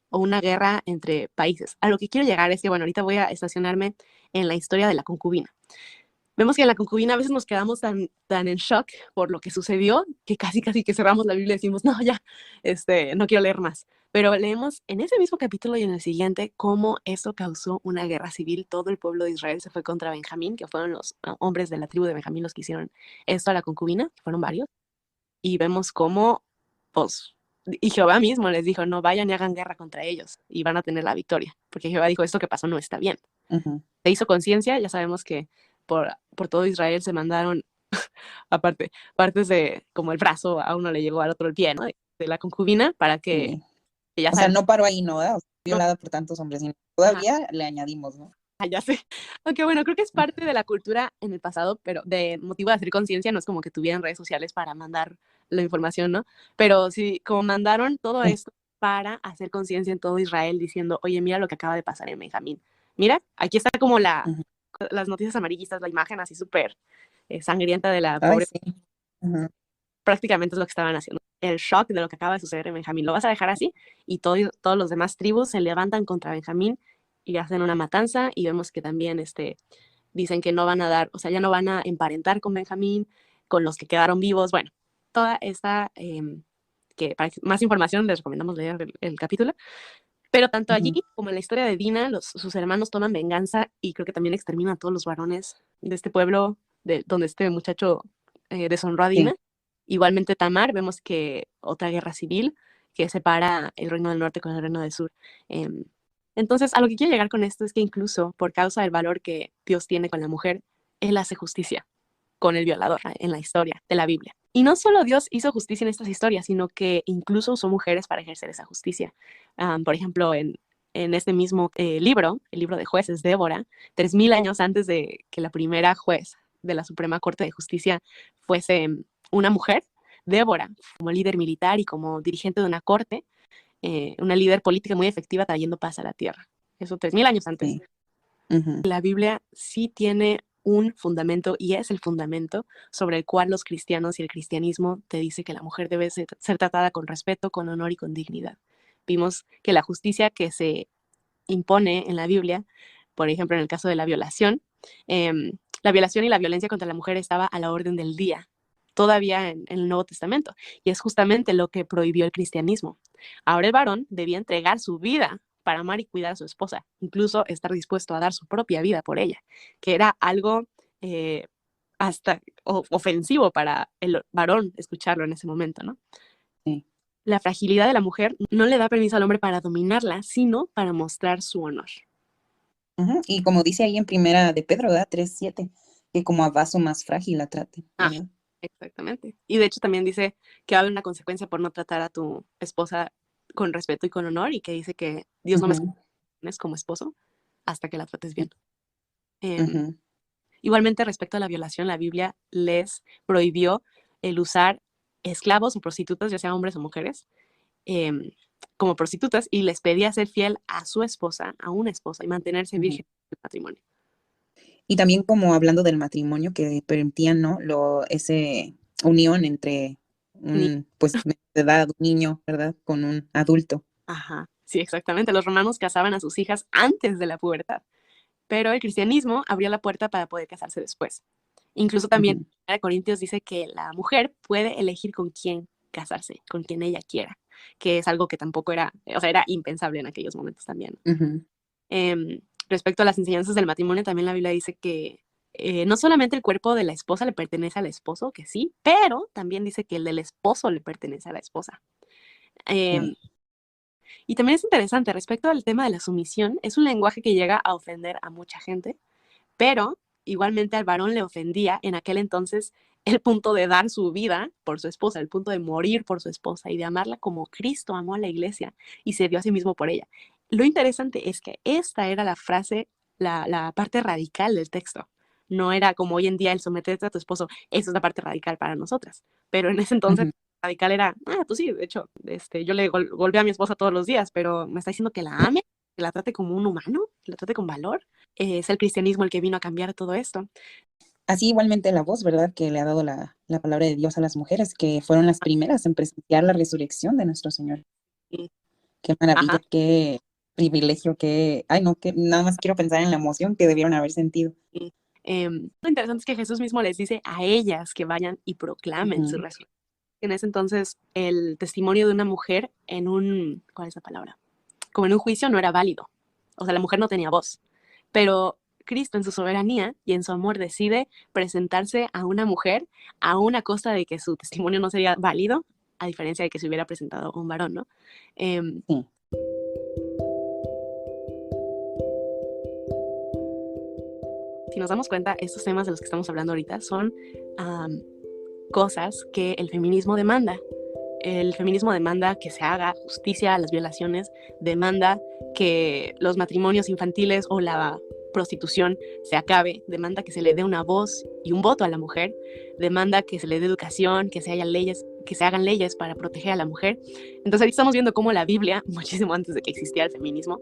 o una guerra entre países. A lo que quiero llegar es que, bueno, ahorita voy a estacionarme en la historia de la concubina. Vemos que en la concubina a veces nos quedamos tan en shock por lo que sucedió que casi que cerramos la Biblia y decimos, no, ya, no quiero leer más. Pero leemos en ese mismo capítulo y en el siguiente cómo eso causó una guerra civil. Todo el pueblo de Israel se fue contra Benjamín, que fueron los hombres de la tribu de Benjamín los que hicieron esto a la concubina, que fueron varios. Y vemos cómo, pues, y Jehová mismo les dijo, no vayan y hagan guerra contra ellos y van a tener la victoria, porque Jehová dijo, esto que pasó no está bien. Ujú. Se hizo conciencia, ya sabemos que por todo Israel se mandaron, aparte, partes de, como el brazo, a uno le llegó al otro el pie, ¿no? De la concubina, para que Sí. ya O sea, sabemos, no paró ahí, ¿no? ¿Verdad? O sea, no, violada por tantos hombres, sino ajá, todavía le añadimos, ¿no? ya sé. Aunque bueno, creo que es parte de la cultura en el pasado, pero de motivo de hacer conciencia, no es como que tuvieran redes sociales para mandar la información, ¿no? Pero sí, como mandaron todo Sí. esto para hacer conciencia en todo Israel, diciendo, oye, mira lo que acaba de pasar en Benjamín. Mira, aquí está como Ujú. las noticias amarillistas, la imagen así súper sangrienta de la Ay, pobre, sí. Ujú. prácticamente es lo que estaban haciendo. El shock de lo que acaba de suceder en Benjamín. Lo vas a dejar así y todos los demás tribus se levantan contra Benjamín y hacen una matanza y vemos que también dicen que no van a dar, o sea, ya no van a emparentar con Benjamín, con los que quedaron vivos. Bueno, toda esta, que para más información les recomendamos leer el capítulo. Pero tanto allí Ujú. como en la historia de Dina, sus hermanos toman venganza y creo que también exterminan a todos los varones de este pueblo donde este muchacho deshonró a Sí. Dina. Igualmente Tamar, vemos que otra guerra civil que separa el reino del norte con el reino del sur. Em, entonces, a lo que quiero llegar con esto es que incluso por causa del valor que Dios tiene con la mujer, Él hace justicia con el violador en la historia de la Biblia. Y no solo Dios hizo justicia en estas historias, sino que incluso usó mujeres para ejercer esa justicia. Por ejemplo, en este mismo libro, el libro de jueces, Débora, 3000 años antes de que la primera juez de la Suprema Corte de Justicia fuese una mujer, Débora, como líder militar y como dirigente de una corte, una líder política muy efectiva trayendo paz a la tierra. Eso 3000 años antes. Sí. Ujú. La Biblia sí tiene un fundamento y es el fundamento sobre el cual los cristianos y el cristianismo te dice que la mujer debe ser tratada con respeto, con honor y con dignidad. Vimos que la justicia que se impone en la Biblia, por ejemplo, en el caso de la violación y la violencia contra la mujer estaba a la orden del día, todavía en el Nuevo Testamento, y es justamente lo que prohibió el cristianismo. Ahora el varón debía entregar su vida para amar y cuidar a su esposa, incluso estar dispuesto a dar su propia vida por ella, que era algo eh, hasta ofensivo para el varón escucharlo en ese momento, ¿no? Sí. La fragilidad de la mujer no le da permiso al hombre para dominarla, sino para mostrar su honor. Ujú. Y como dice ahí en primera de Pedro, ¿verdad? 3:7, que como a vaso más frágil la trate, Ah, ¿verdad? exactamente. Y de hecho también dice que va a haber una consecuencia por no tratar a tu esposa con respeto y con honor, y que dice que Dios no me Ujú, escoges como esposo hasta que la trates bien. Em, ujú. Igualmente, respecto a la violación, la Biblia les prohibió el usar esclavos o prostitutas, ya sean hombres o mujeres, em, como prostitutas, y les pedía ser fiel a su esposa, a una esposa, y mantenerse Ujú. virgen del matrimonio. Y también como hablando del matrimonio que permitían, ¿no? Ese unión entre Ni- un, pues, menor de edad, un niño, ¿verdad? Con un adulto. Ajá, sí, exactamente. Los romanos casaban a sus hijas antes de la pubertad, pero el cristianismo abrió la puerta para poder casarse después. Incluso también Ujú, en Corintios dice que la mujer puede elegir con quién casarse, con quien ella quiera, que es algo que tampoco era, o sea, era impensable en aquellos momentos también. ujú, Respecto a las enseñanzas del matrimonio, también la Biblia dice que no solamente el cuerpo de la esposa le pertenece al esposo, que sí, pero también dice que el del esposo le pertenece a la esposa. Em, sí, y también es interesante, respecto al tema de la sumisión, es un lenguaje que llega a ofender a mucha gente, pero igualmente al varón le ofendía en aquel entonces el punto de dar su vida por su esposa, el punto de morir por su esposa y de amarla como Cristo amó a la iglesia y se dio a sí mismo por ella. Lo interesante es que esta era la frase, la parte radical del texto. No era como hoy en día el someterte a tu esposo, eso es la parte radical para nosotras. Pero en ese entonces ujú. radical era, pues sí, de hecho, yo le golpeo a mi esposa todos los días, pero me está diciendo que la ame, que la trate como un humano, que la trate con valor. Es el cristianismo el que vino a cambiar todo esto. Así igualmente la voz, ¿verdad? Que le ha dado la palabra de Dios a las mujeres, que fueron las primeras en presenciar la resurrección de nuestro Señor. Y- Qué Ajá. maravilla, qué privilegio, qué, ay no, que nada más quiero pensar en la emoción que debieron haber sentido. y, lo interesante es que Jesús mismo les dice a ellas que vayan y proclamen su Ujú, resurrección. En ese entonces, el testimonio de una mujer en un, ¿cuál es la palabra? Como en un juicio no era válido. O sea, la mujer no tenía voz. Pero Cristo en su soberanía y en su amor decide presentarse a una mujer aún a costa de que su testimonio no sería válido, a diferencia de que se hubiera presentado un varón, ¿no? Em, sí, si nos damos cuenta, estos temas de los que estamos hablando ahorita son am, cosas que el feminismo demanda. El feminismo demanda que se haga justicia a las violaciones, demanda que los matrimonios infantiles o la prostitución se acabe, demanda que se le dé una voz y un voto a la mujer, demanda que se le dé educación, que se hagan leyes para proteger a la mujer. Entonces ahí estamos viendo cómo la Biblia, muchísimo antes de que existiera el feminismo,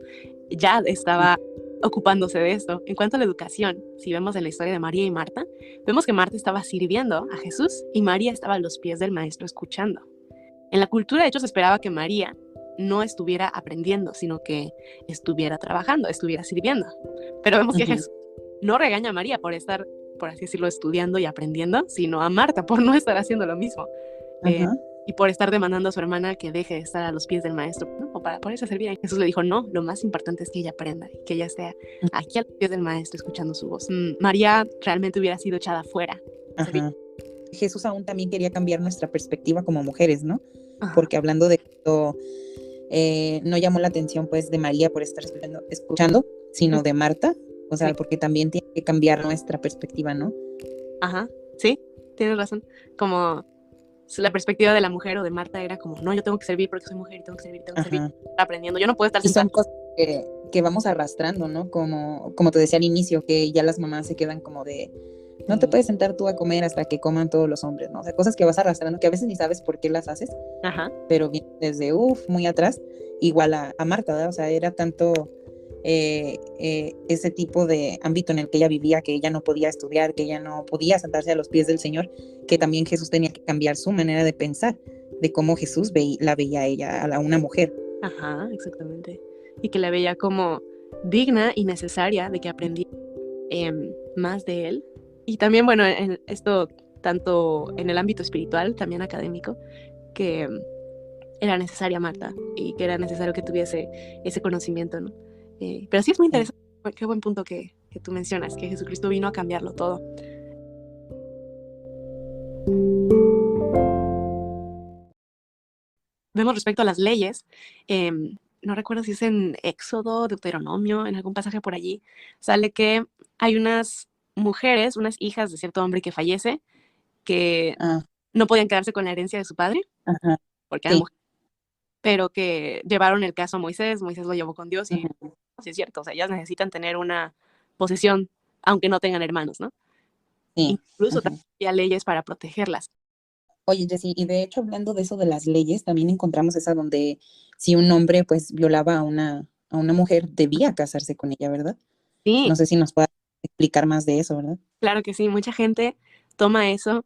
ya estaba ocupándose de esto. En cuanto a la educación, si vemos en la historia de María y Marta, vemos que Marta estaba sirviendo a Jesús y María estaba a los pies del maestro escuchando. En la cultura, de hecho, se esperaba que María no estuviera aprendiendo, sino que estuviera trabajando, estuviera sirviendo. Pero vemos que ujú, Jesús no regaña a María por estar, por así decirlo, estudiando y aprendiendo, sino a Marta por no estar haciendo lo mismo. Eh, ajá. y por estar demandando a su hermana que deje de estar a los pies del maestro, ¿no? O para poderse servir. Y Jesús le dijo, no, lo más importante es que ella aprenda y que ella esté aquí a los pies del maestro escuchando su voz. María realmente hubiera sido echada fuera. Ajá. Jesús aún también quería cambiar nuestra perspectiva como mujeres, ¿no? Ajá, Porque hablando de esto, no llamó la atención pues de María por estar escuchando, sino de Marta, o sí. sea, porque también tiene que cambiar nuestra perspectiva, ¿no? Ajá, sí, tienes razón. Como la perspectiva de la mujer o de Marta era como, no, yo tengo que servir porque soy mujer y tengo que servir, Ajá. aprendiendo. Yo no puedo estar Y sentada. son cosas que vamos arrastrando, ¿no? Como te decía al inicio, que ya las mamás se quedan como de, no te puedes sentar tú a comer hasta que coman todos los hombres, ¿no? O sea, cosas que vas arrastrando, que a veces ni sabes por qué las haces, Ajá, pero viene desde, muy atrás, igual a Marta, ¿verdad? O sea, era tanto ese tipo de ámbito en el que ella vivía, que ella no podía estudiar, que ella no podía sentarse a los pies del Señor, que también Jesús tenía que cambiar su manera de pensar, de cómo Jesús la veía a ella, a una mujer. ajá, exactamente. Y que la veía como digna y necesaria de que aprendiera más de él. Y también, bueno, en esto, tanto en el ámbito espiritual, también académico, que era necesaria Marta y que era necesario que tuviese ese conocimiento, ¿no? Pero sí es muy Sí. interesante, qué buen punto que tú mencionas, que Jesucristo vino a cambiarlo todo. Vemos respecto a las leyes, no recuerdo si es en Éxodo, Deuteronomio, en algún pasaje por allí, sale que hay unas mujeres, unas hijas de cierto hombre que fallece, que Ah, no podían quedarse con la herencia de su padre, ajá, porque eran sí, mujeres. pero que llevaron el caso a Moisés lo llevó con Dios y Ujú. sí es cierto, o sea, ellas necesitan tener una posesión, aunque no tengan hermanos, ¿no? Sí. Incluso Ujú. también había leyes para protegerlas. Oye, Jessy, y de hecho, hablando de eso de las leyes, también encontramos esa donde si un hombre pues violaba a una mujer, debía casarse con ella, ¿verdad? Sí, No sé si nos pueda explicar más de eso, ¿verdad? claro que sí, mucha gente toma eso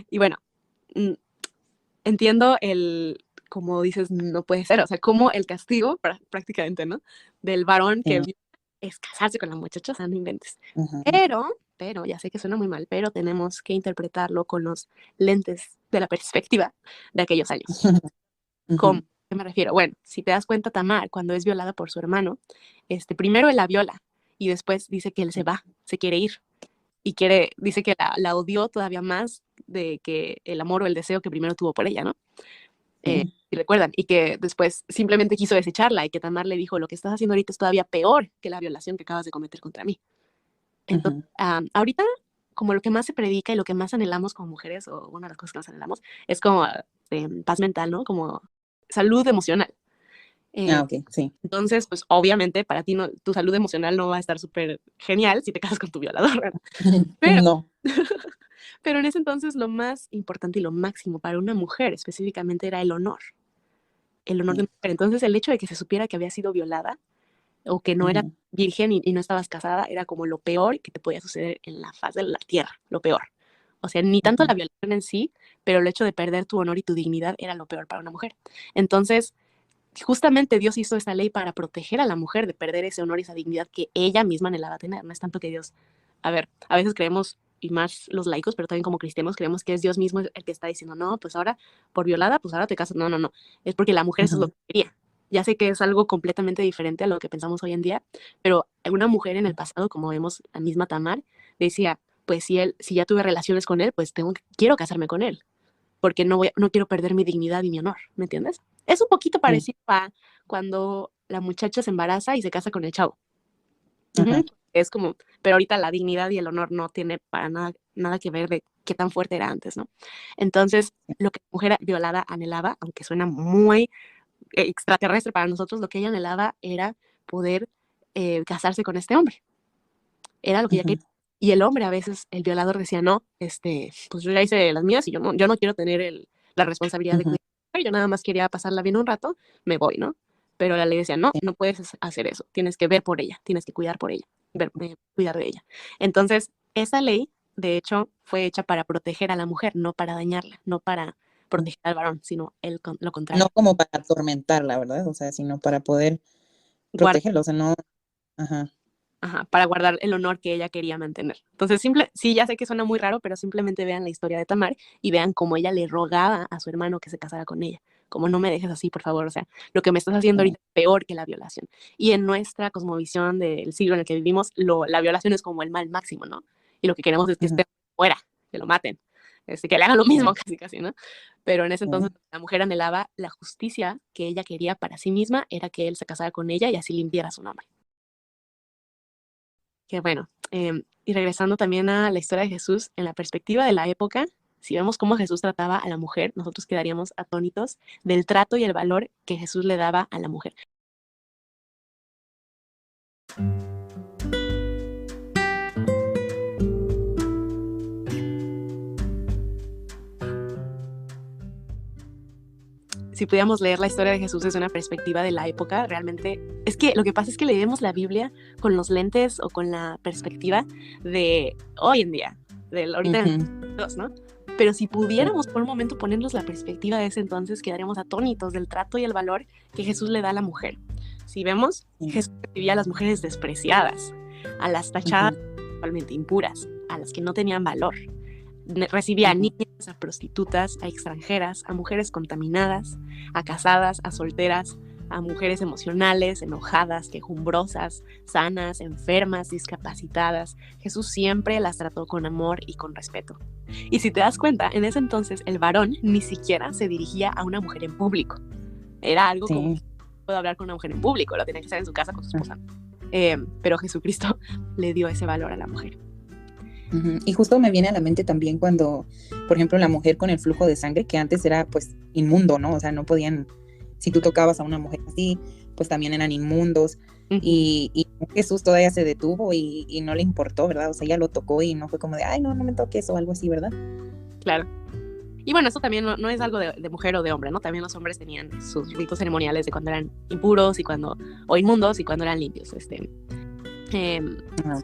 y bueno, mm, entiendo como dices, no puede ser, o sea, como el castigo prácticamente, ¿no? Del varón que Sí. viola es casarse con la muchacha, o sea, no inventes. Ujú. Pero, ya sé que suena muy mal, pero tenemos que interpretarlo con los lentes de la perspectiva de aquellos años. ¿Cómo? Ujú. ¿A qué me refiero? Bueno, si te das cuenta, Tamar, cuando es violada por su hermano, primero él la viola y después dice que él se va, se quiere ir y dice que la odió todavía más de que el amor o el deseo que primero tuvo por ella, ¿no? Sí. Y recuerdan, y que después simplemente quiso desecharla y que Tamar le dijo, lo que estás haciendo ahorita es todavía peor que la violación que acabas de cometer contra mí. Entonces, Ujú. ahorita, como lo que más se predica y lo que más anhelamos como mujeres, o una de las cosas que más anhelamos, es como paz mental, ¿no? Como salud emocional. Eh, Ah, ok, sí. entonces, pues obviamente para ti tu salud emocional no va a estar súper genial si te casas con tu violador, ¿verdad? Pero, No. pero en ese entonces lo más importante y lo máximo para una mujer específicamente era el honor de Sí. mujer. Entonces, el hecho de que se supiera que había sido violada o que no era Ujú. virgen y no estabas casada era como lo peor que te podía suceder en la faz de la tierra, lo peor. O sea, ni tanto Ujú. la violación en sí, pero el hecho de perder tu honor y tu dignidad era lo peor para una mujer. Entonces, justamente Dios hizo esta ley para proteger a la mujer de perder ese honor y esa dignidad que ella misma anhelaba tener. No es tanto que Dios, a ver, a veces creemos, y más los laicos, pero también como cristianos, creemos que es Dios mismo el que está diciendo, no, pues ahora por violada, pues ahora te casas. No, no, no. Es porque la mujer eso es lo Ujú. que quería. Ya sé que es algo completamente diferente a lo que pensamos hoy en día, pero una mujer en el pasado, como vemos la misma Tamar, decía, pues si ya tuve relaciones con él, pues quiero casarme con él porque no quiero perder mi dignidad y mi honor, ¿me entiendes? Es un poquito Sí. parecido a cuando la muchacha se embaraza y se casa con el chavo. Ajá. Ujú. Es como, pero ahorita la dignidad y el honor no tiene para nada que ver de qué tan fuerte era antes, ¿no? Entonces, lo que la mujer violada anhelaba, aunque suena muy extraterrestre para nosotros, lo que ella anhelaba era poder casarse con este hombre. Era lo que ella Ujú. quería. Y el hombre a veces, el violador decía, no, pues yo ya hice las mías y yo no quiero tener la responsabilidad de Ujú. cuidar. Yo nada más quería pasarla bien un rato, me voy, ¿no? Pero la ley decía, no, Sí. no puedes hacer eso, tienes que ver por ella, tienes que cuidar por ella, cuidar de ella. Entonces, esa ley, de hecho, fue hecha para proteger a la mujer, no para dañarla, no para proteger al varón, sino lo No contrario. como para atormentarla, ¿verdad? O sea, sino para poder protegerlo, o sea, no. Ajá. Ajá, para guardar el honor que ella quería mantener. Entonces, sí, ya sé que suena muy raro, pero simplemente vean la historia de Tamar y vean cómo ella le rogaba a su hermano que se casara con ella. Como no me dejes así, por favor. O sea, lo que me estás haciendo Sí. ahorita es peor que la violación. Y en nuestra cosmovisión del siglo en el que vivimos, la violación es como el mal máximo, ¿no? Y lo que queremos es que Ujú. esté fuera, que lo maten, que le hagan lo mismo, Sí. casi, casi, ¿no? Pero en ese entonces Sí. la mujer anhelaba la justicia que ella quería para sí misma, era que él se casara con ella y así limpiara su nombre. Que bueno, y regresando también a la historia de Jesús, en la perspectiva de la época, si vemos cómo Jesús trataba a la mujer, nosotros quedaríamos atónitos del trato y el valor que Jesús le daba a la mujer. Si pudiéramos leer la historia de Jesús desde una perspectiva de la época, realmente es que lo que pasa es que leemos la Biblia con los lentes o con la perspectiva de hoy en día, del ahorita en Ujú. el 2, ¿no? Pero si Sí. pudiéramos por un momento ponernos la perspectiva de ese entonces, quedaríamos atónitos del trato y el valor que Jesús le da a la mujer. Si vemos, Sí. Jesús recibía a las mujeres despreciadas, a las tachadas Ujú. sexualmente impuras, a las que no tenían valor. Recibía a Ujú. niñas, a prostitutas, a extranjeras, a mujeres contaminadas, a casadas, a solteras, a mujeres emocionales, enojadas, quejumbrosas, sanas, enfermas, discapacitadas. Jesús siempre las trató con amor y con respeto. Y si te das cuenta, en ese entonces el varón ni siquiera se dirigía a una mujer en público. Era algo como, Sí. puedo hablar con una mujer en público, lo tenía que hacer en su casa con su esposa. Pero Jesucristo le dio ese valor a la mujer. Ujú. Y justo me viene a la mente también cuando, por ejemplo, la mujer con el flujo de sangre, que antes era pues inmundo, ¿no? O sea, no podían si tú tocabas a una mujer así, pues también eran inmundos. Ujú. Y Jesús todavía se detuvo y no le importó, ¿verdad? O sea, ella lo tocó y no fue como de, ay, no, no me toques o algo así, ¿verdad? Claro. Y bueno, eso también no es algo de mujer o de hombre, ¿no? También los hombres tenían sus ritos ceremoniales de cuando eran impuros o inmundos y cuando eran limpios. Em, Ah,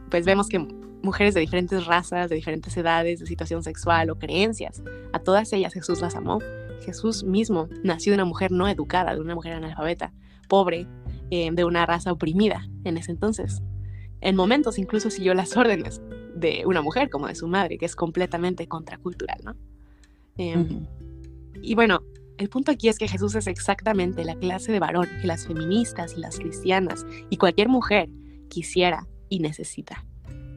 pues vemos que mujeres de diferentes razas, de diferentes edades, de situación sexual o creencias, a todas ellas Jesús las amó. Jesús mismo nació de una mujer no educada, de una mujer analfabeta, pobre, de una raza oprimida en ese entonces. En momentos incluso siguió las órdenes de una mujer como de su madre, que es completamente contracultural, ¿no? ujú. Y bueno, el punto aquí es que Jesús es exactamente la clase de varón que las feministas y las cristianas y cualquier mujer quisiera y necesita.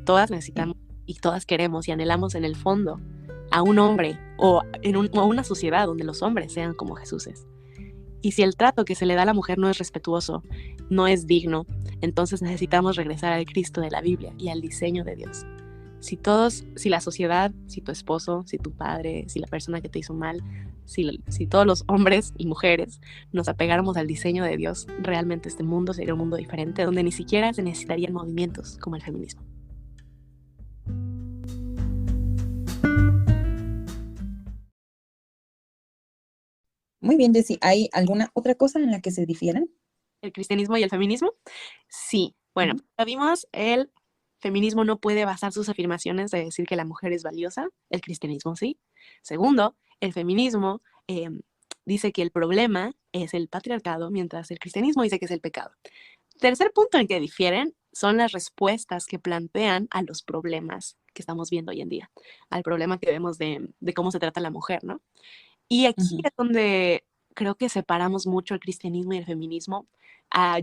Todas necesitamos y todas queremos y anhelamos en el fondo a un hombre o a una sociedad donde los hombres sean como Jesús es. Y si el trato que se le da a la mujer no es respetuoso, no es digno, entonces necesitamos regresar al Cristo de la Biblia y al diseño de Dios. Si la sociedad, si tu esposo, si tu padre, si la persona que te hizo mal, si todos los hombres y mujeres nos apegáramos al diseño de Dios, realmente este mundo sería un mundo diferente, donde ni siquiera se necesitarían movimientos como el feminismo. Muy bien, Jessy. ¿Hay alguna otra cosa en la que se difieran? ¿El cristianismo y el feminismo? Sí. Bueno, Ujú. ya vimos, el feminismo no puede basar sus afirmaciones de decir que la mujer es valiosa, el cristianismo sí. Segundo, el feminismo dice que el problema es el patriarcado, mientras el cristianismo dice que es el pecado. Tercer punto en que difieren son las respuestas que plantean a los problemas que estamos viendo hoy en día, al problema que vemos de cómo se trata a la mujer, ¿no? Y aquí Ujú. es donde creo que separamos mucho el cristianismo y el feminismo.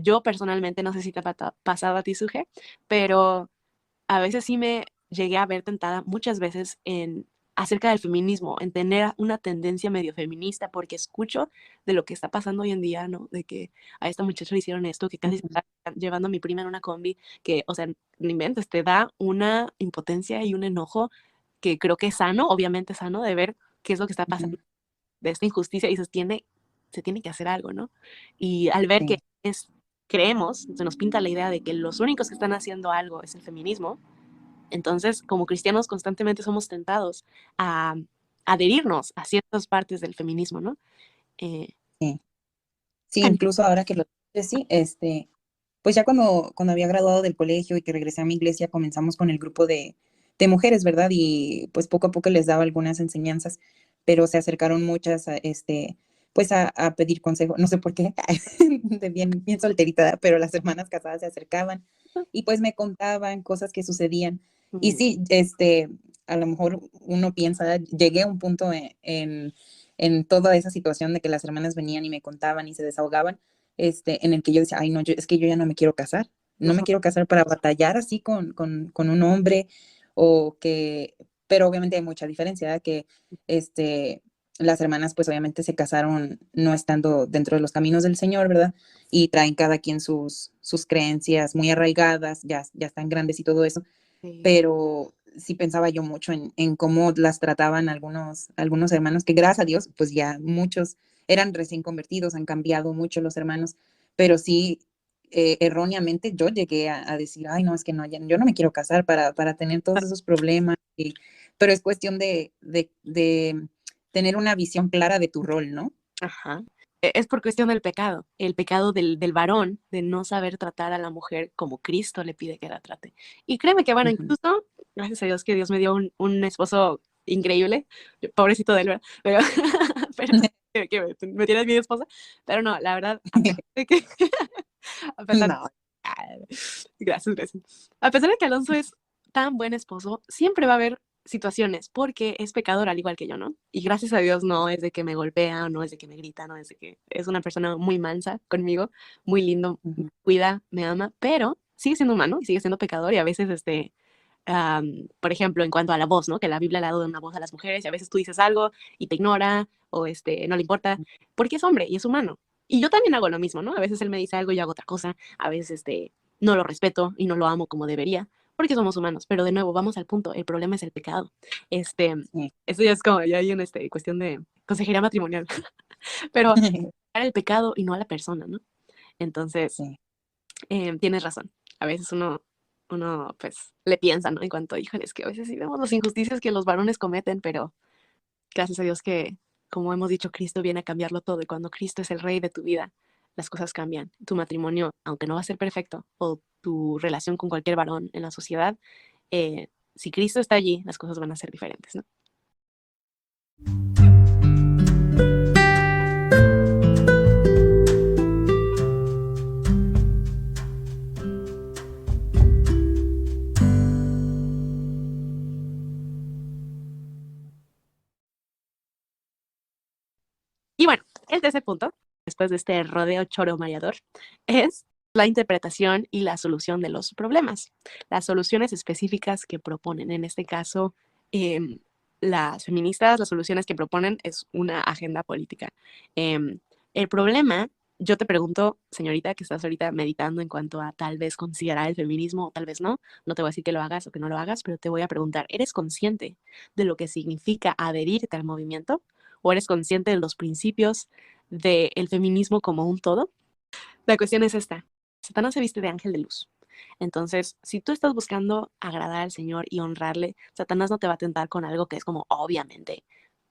Yo personalmente, no sé si te ha pasado a ti, Suje, pero a veces sí me llegué a ver tentada muchas veces en acerca del feminismo, en tener una tendencia medio feminista, porque escucho de lo que está pasando hoy en día, ¿no? De que a esta muchacha le hicieron esto, que casi se Ujú. está llevando a mi prima en una combi, que, o sea, no inventes, te da una impotencia y un enojo que creo que es sano, obviamente sano, de ver qué es lo que está pasando Ujú. de esta injusticia y se tiene que hacer algo, ¿no? Y al ver que Sí, creemos, se nos pinta la idea de que los únicos que están haciendo algo es el feminismo, entonces como cristianos constantemente somos tentados a adherirnos a ciertas partes del feminismo, ¿no? Eh, sí. Sí, incluso ahora que lo dices, sí, pues ya cuando había graduado del colegio y que regresé a mi iglesia, comenzamos con el grupo de mujeres, ¿verdad? Y pues poco a poco les daba algunas enseñanzas, pero se acercaron muchas pues a pedir consejo, no sé por qué, de bien, bien solterita, ¿verdad? Pero las hermanas casadas se acercaban y pues me contaban cosas que sucedían. Y mm, sí, a lo mejor uno piensa, llegué a un punto en toda esa situación de que las hermanas venían y me contaban y se desahogaban, en el que yo decía, ay, no, es que yo ya no me quiero casar, no me ujú, quiero casar para batallar así con un hombre, pero obviamente hay mucha diferencia, ¿verdad? Que las hermanas pues obviamente se casaron no estando dentro de los caminos del Señor, ¿verdad? Y traen cada quien sus creencias muy arraigadas, ya están grandes y todo eso, sí. pero sí pensaba yo mucho en cómo las trataban algunos hermanos, que gracias a Dios, pues ya muchos eran recién convertidos, han cambiado mucho los hermanos, pero sí, erróneamente yo llegué a decir, ay, no, es que no, yo no me quiero casar para tener todos esos problemas, pero es cuestión de tener una visión clara de tu rol, ¿no? Ajá. Es por cuestión del pecado, el pecado del varón, de no saber tratar a la mujer como Cristo le pide que la trate. Y créeme que, bueno, Ujú. incluso, gracias a Dios que Dios me dio un esposo increíble, pobrecito de él, ¿verdad? Pero, pero que me tienes mi esposa, pero no, la verdad, a pesar de que, a pesar, No. ah, gracias, gracias. A pesar de que Alonso es tan buen esposo, siempre va a haber situaciones, porque es pecador al igual que yo, ¿no? Y gracias a Dios no es de que me golpea, no es de que me grita, no es de que es una persona muy mansa conmigo, muy lindo, me Ujú. cuida, me ama, pero sigue siendo humano y sigue siendo pecador y a veces, por ejemplo, en cuanto a la voz, ¿no? Que la Biblia le ha dado una voz a las mujeres y a veces tú dices algo y te ignora o no le importa, porque es hombre y es humano. Y yo también hago lo mismo, ¿no? A veces él me dice algo y yo hago otra cosa, a veces no lo respeto y no lo amo como debería, porque somos humanos. Pero de nuevo, vamos al punto, el problema es el pecado. Este, Sí. Esto ya es como, ya hay una cuestión de consejería matrimonial. Pero el pecado y no a la persona, ¿no? Entonces, Sí. tienes razón. A veces uno pues le piensa, ¿no? En cuanto, híjole, es que a veces sí vemos las injusticias que los varones cometen, pero gracias a Dios que, como hemos dicho, Cristo viene a cambiarlo todo. Y cuando Cristo es el rey de tu vida, las cosas cambian. Tu matrimonio, aunque no va a ser perfecto, o tu relación con cualquier varón en la sociedad, si Cristo está allí, las cosas van a ser diferentes, ¿no? Y bueno, el tercer punto, después de este rodeo choro mareador, es la interpretación y la solución de los problemas. Las soluciones específicas que proponen, en este caso, las feministas, las soluciones que proponen es una agenda política. El problema, yo te pregunto, señorita, que estás ahorita meditando en cuanto a tal vez considerar el feminismo o tal vez no te voy a decir que lo hagas o que no lo hagas, pero te voy a preguntar, ¿eres consciente de lo que significa adherirte al movimiento? ¿O eres consciente de los principios del feminismo como un todo? La cuestión es esta. Satanás se viste de ángel de luz. Entonces, si tú estás buscando agradar al Señor y honrarle, Satanás no te va a tentar con algo que es como obviamente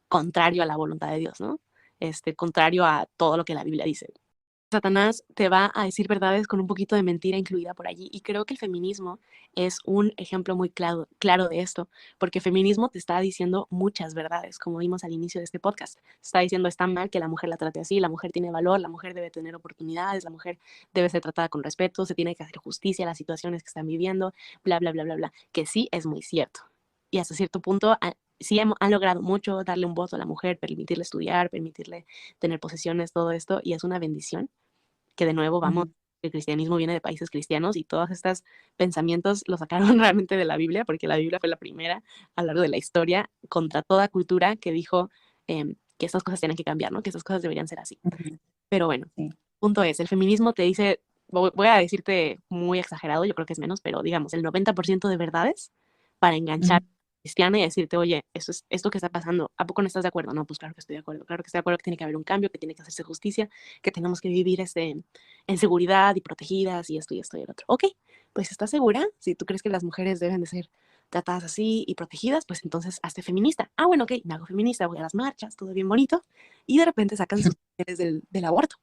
contrario a la voluntad de Dios, ¿no? Contrario a todo lo que la Biblia dice. Satanás te va a decir verdades con un poquito de mentira incluida por allí. Y creo que el feminismo es un ejemplo muy claro de esto, porque el feminismo te está diciendo muchas verdades, como vimos al inicio de este podcast. Te está diciendo, está mal que la mujer la trate así, la mujer tiene valor, la mujer debe tener oportunidades, la mujer debe ser tratada con respeto, se tiene que hacer justicia a las situaciones que están viviendo, bla, bla, bla, bla, bla, que sí es muy cierto. Y hasta cierto punto sí han logrado mucho darle un voto a la mujer, permitirle estudiar, permitirle tener posesiones, todo esto, y es una bendición que de nuevo vamos, Ujú. el cristianismo viene de países cristianos y todos estos pensamientos los sacaron realmente de la Biblia, porque la Biblia fue la primera a lo largo de la historia contra toda cultura que dijo que estas cosas tienen que cambiar, ¿no? Que estas cosas deberían ser así. Ujú. Pero bueno, Sí. punto es, el feminismo te dice, voy a decirte muy exagerado, yo creo que es menos, pero digamos, el 90% de verdades para enganchar Ujú. a la cristiana y decirte, oye, esto que está pasando, ¿a poco no estás de acuerdo? No, pues claro que estoy de acuerdo, claro que estoy de acuerdo que tiene que haber un cambio, que tiene que hacerse justicia, que tenemos que vivir en seguridad y protegidas y esto y esto y el otro. Ok, pues ¿estás segura? Si tú crees que las mujeres deben de ser tratadas así y protegidas, pues entonces hazte feminista. Ah, bueno, ok, me hago feminista, voy a las marchas, todo bien bonito, y de repente sacan sus mujeres del aborto.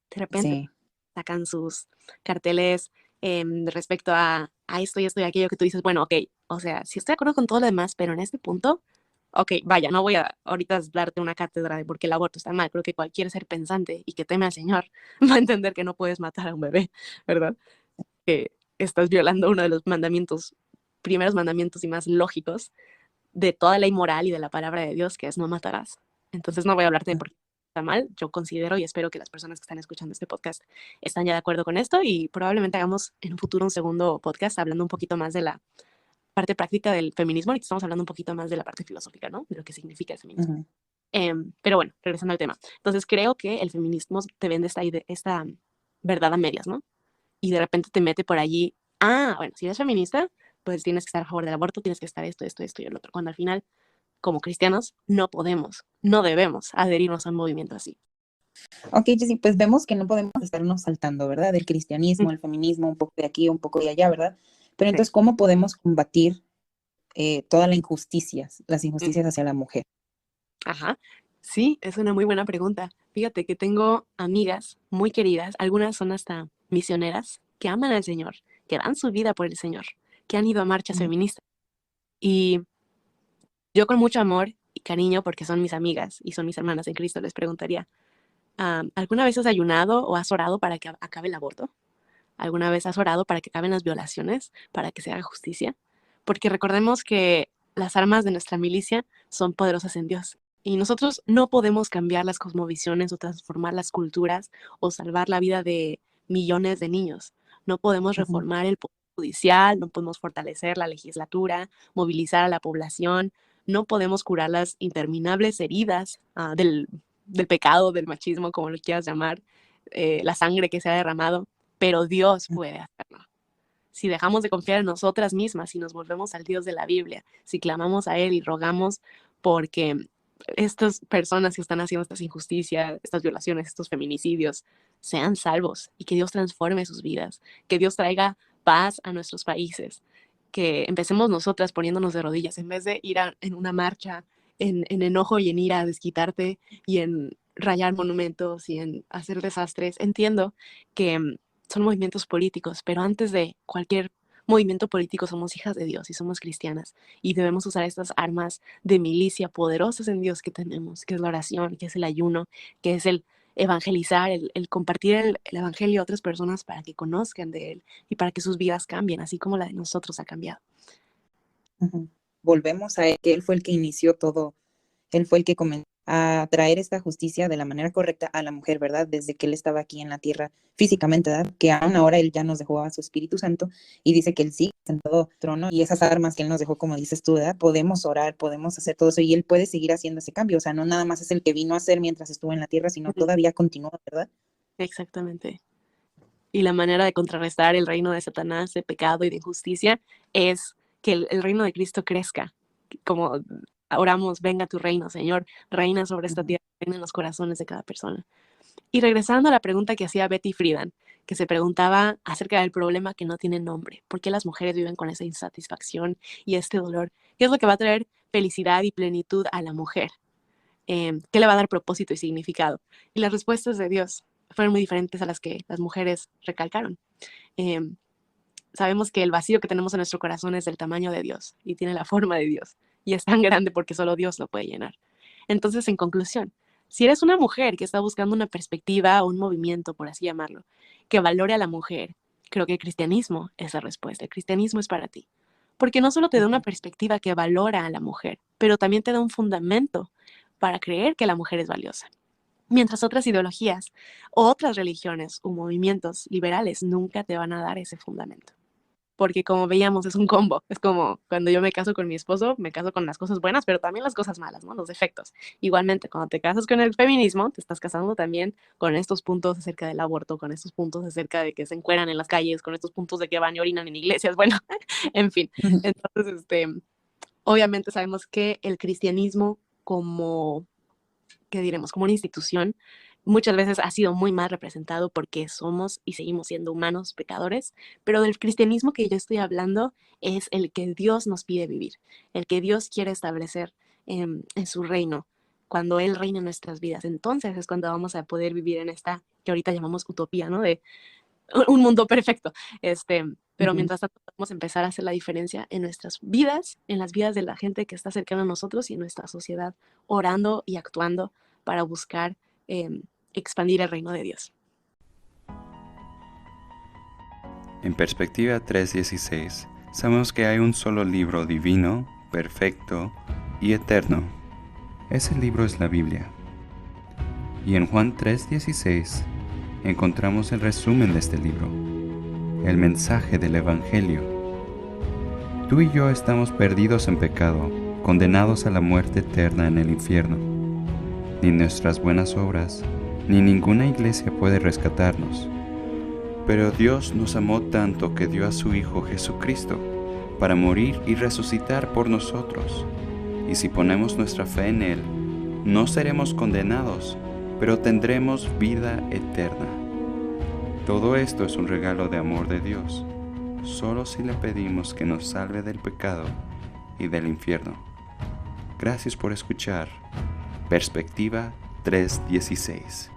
De repente Sí. sacan sus carteles respecto a esto y esto y aquello que tú dices, bueno, ok, o sea, sí estoy de acuerdo con todo lo demás, pero en este punto, ok, vaya, no voy a ahorita darte una cátedra de por qué el aborto está mal. Creo que cualquier ser pensante y que teme al Señor va a entender que no puedes matar a un bebé, ¿verdad? Que estás violando uno de los mandamientos, primeros mandamientos y más lógicos de toda ley moral y de la palabra de Dios, que es no matarás. Entonces no voy a hablarte de por qué está mal. Yo considero y espero que las personas que están escuchando este podcast están ya de acuerdo con esto y probablemente hagamos en un futuro un segundo podcast hablando un poquito más de la parte práctica del feminismo. Ahorita estamos hablando un poquito más de la parte filosófica, ¿no? De lo que significa el feminismo. Ujú. Pero bueno, regresando al tema. Entonces creo que el feminismo te vende esta verdad a medias, ¿no? Y de repente te mete por allí, bueno, si eres feminista, pues tienes que estar a favor del aborto, tienes que estar esto y el otro. Cuando al final, como cristianos, no podemos, no debemos adherirnos a un movimiento así. Ok, Jessy, pues vemos que no podemos estarnos saltando, ¿verdad? Del cristianismo, el feminismo, un poco de aquí, un poco de allá, ¿verdad? Pero Sí. entonces, ¿cómo podemos combatir todas las Mm. injusticias hacia la mujer? Ajá. Sí, es una muy buena pregunta. Fíjate que tengo amigas muy queridas, algunas son hasta misioneras, que aman al Señor, que dan su vida por el Señor, que han ido a marchas Ujú. feministas. Y yo con mucho amor y cariño, porque son mis amigas y son mis hermanas en Cristo, les preguntaría, ¿alguna vez has ayunado o has orado para que acabe el aborto? ¿Alguna vez has orado para que acaben las violaciones, para que se haga justicia? Porque recordemos que las armas de nuestra milicia son poderosas en Dios. Y nosotros no podemos cambiar las cosmovisiones o transformar las culturas o salvar la vida de millones de niños. No podemos Ujú. reformar el poder judicial, no podemos fortalecer la legislatura, movilizar a la población, no podemos curar las interminables heridas del pecado, del machismo, como lo quieras llamar, la sangre que se ha derramado, pero Dios puede hacerlo. Si dejamos de confiar en nosotras mismas y nos volvemos al Dios de la Biblia, si clamamos a Él y rogamos porque estas personas que están haciendo estas injusticias, estas violaciones, estos feminicidios, sean salvos y que Dios transforme sus vidas, que Dios traiga paz a nuestros países, que empecemos nosotras poniéndonos de rodillas en vez de ir en una marcha en enojo y en ira a desquitarte y en rayar monumentos y en hacer desastres. Entiendo que son movimientos políticos, pero antes de cualquier movimiento político somos hijas de Dios y somos cristianas y debemos usar estas armas de milicia poderosas en Dios que tenemos, que es la oración, que es el ayuno, que es el evangelizar, el compartir el evangelio a otras personas para que conozcan de él y para que sus vidas cambien, así como la de nosotros ha cambiado. Ujú. Volvemos a él, que él fue el que inició todo. Él fue el que comenzó a traer esta justicia de la manera correcta a la mujer, ¿verdad? Desde que él estaba aquí en la tierra físicamente, ¿verdad? Que aún ahora él ya nos dejó a su Espíritu Santo y dice que él sigue sentado en el trono y esas armas que él nos dejó, como dices tú, ¿verdad? Podemos orar, podemos hacer todo eso y él puede seguir haciendo ese cambio. O sea, no nada más es el que vino a hacer mientras estuvo en la tierra, sino todavía continúa, ¿verdad? Exactamente. Y la manera de contrarrestar el reino de Satanás, de pecado y de injusticia, es que el reino de Cristo crezca. Como oramos, venga tu reino, Señor, reina sobre esta tierra, reina en los corazones de cada persona. Y regresando a la pregunta que hacía Betty Friedan, que se preguntaba acerca del problema que no tiene nombre, ¿por qué las mujeres viven con esa insatisfacción y este dolor? ¿Qué es lo que va a traer felicidad y plenitud a la mujer? ¿Qué le va a dar propósito y significado? Y las respuestas de Dios fueron muy diferentes a las que las mujeres recalcaron. Sabemos que el vacío que tenemos en nuestro corazón es del tamaño de Dios y tiene la forma de Dios y es tan grande porque solo Dios lo puede llenar. Entonces, en conclusión, si eres una mujer que está buscando una perspectiva o un movimiento, por así llamarlo, que valore a la mujer, creo que el cristianismo es la respuesta. El cristianismo es para ti. Porque no solo te da una perspectiva que valora a la mujer, pero también te da un fundamento para creer que la mujer es valiosa. Mientras otras ideologías, otras religiones o movimientos liberales nunca te van a dar ese fundamento. Porque como veíamos, es un combo. Es como cuando yo me caso con mi esposo, me caso con las cosas buenas, pero también las cosas malas, ¿no? Los defectos. Igualmente, cuando te casas con el feminismo, te estás casando también con estos puntos acerca del aborto, con estos puntos acerca de que se encueran en las calles, con estos puntos de que van y orinan en iglesias, bueno, en fin. Entonces, obviamente sabemos que el cristianismo como, ¿qué diremos? Como una institución, muchas veces ha sido muy mal representado porque somos y seguimos siendo humanos pecadores, pero del cristianismo que yo estoy hablando es el que Dios nos pide vivir, el que Dios quiere establecer en su reino, cuando Él reina en nuestras vidas. Entonces es cuando vamos a poder vivir en esta que ahorita llamamos utopía, ¿no? De un mundo perfecto. Pero mientras tanto podemos empezar a hacer la diferencia en nuestras vidas, en las vidas de la gente que está cercana a nosotros y en nuestra sociedad, orando y actuando para buscar expandir el reino de Dios. En Perspectiva 3:16, sabemos que hay un solo libro divino, perfecto y eterno. Ese libro es la Biblia. Y en Juan 3:16 encontramos el resumen de este libro, el mensaje del Evangelio. Tú y yo estamos perdidos en pecado, condenados a la muerte eterna en el infierno. Ni nuestras buenas obras, ni ninguna iglesia puede rescatarnos. Pero Dios nos amó tanto que dio a su Hijo Jesucristo para morir y resucitar por nosotros. Y si ponemos nuestra fe en Él, no seremos condenados, pero tendremos vida eterna. Todo esto es un regalo de amor de Dios, solo si le pedimos que nos salve del pecado y del infierno. Gracias por escuchar Perspectiva 3:16.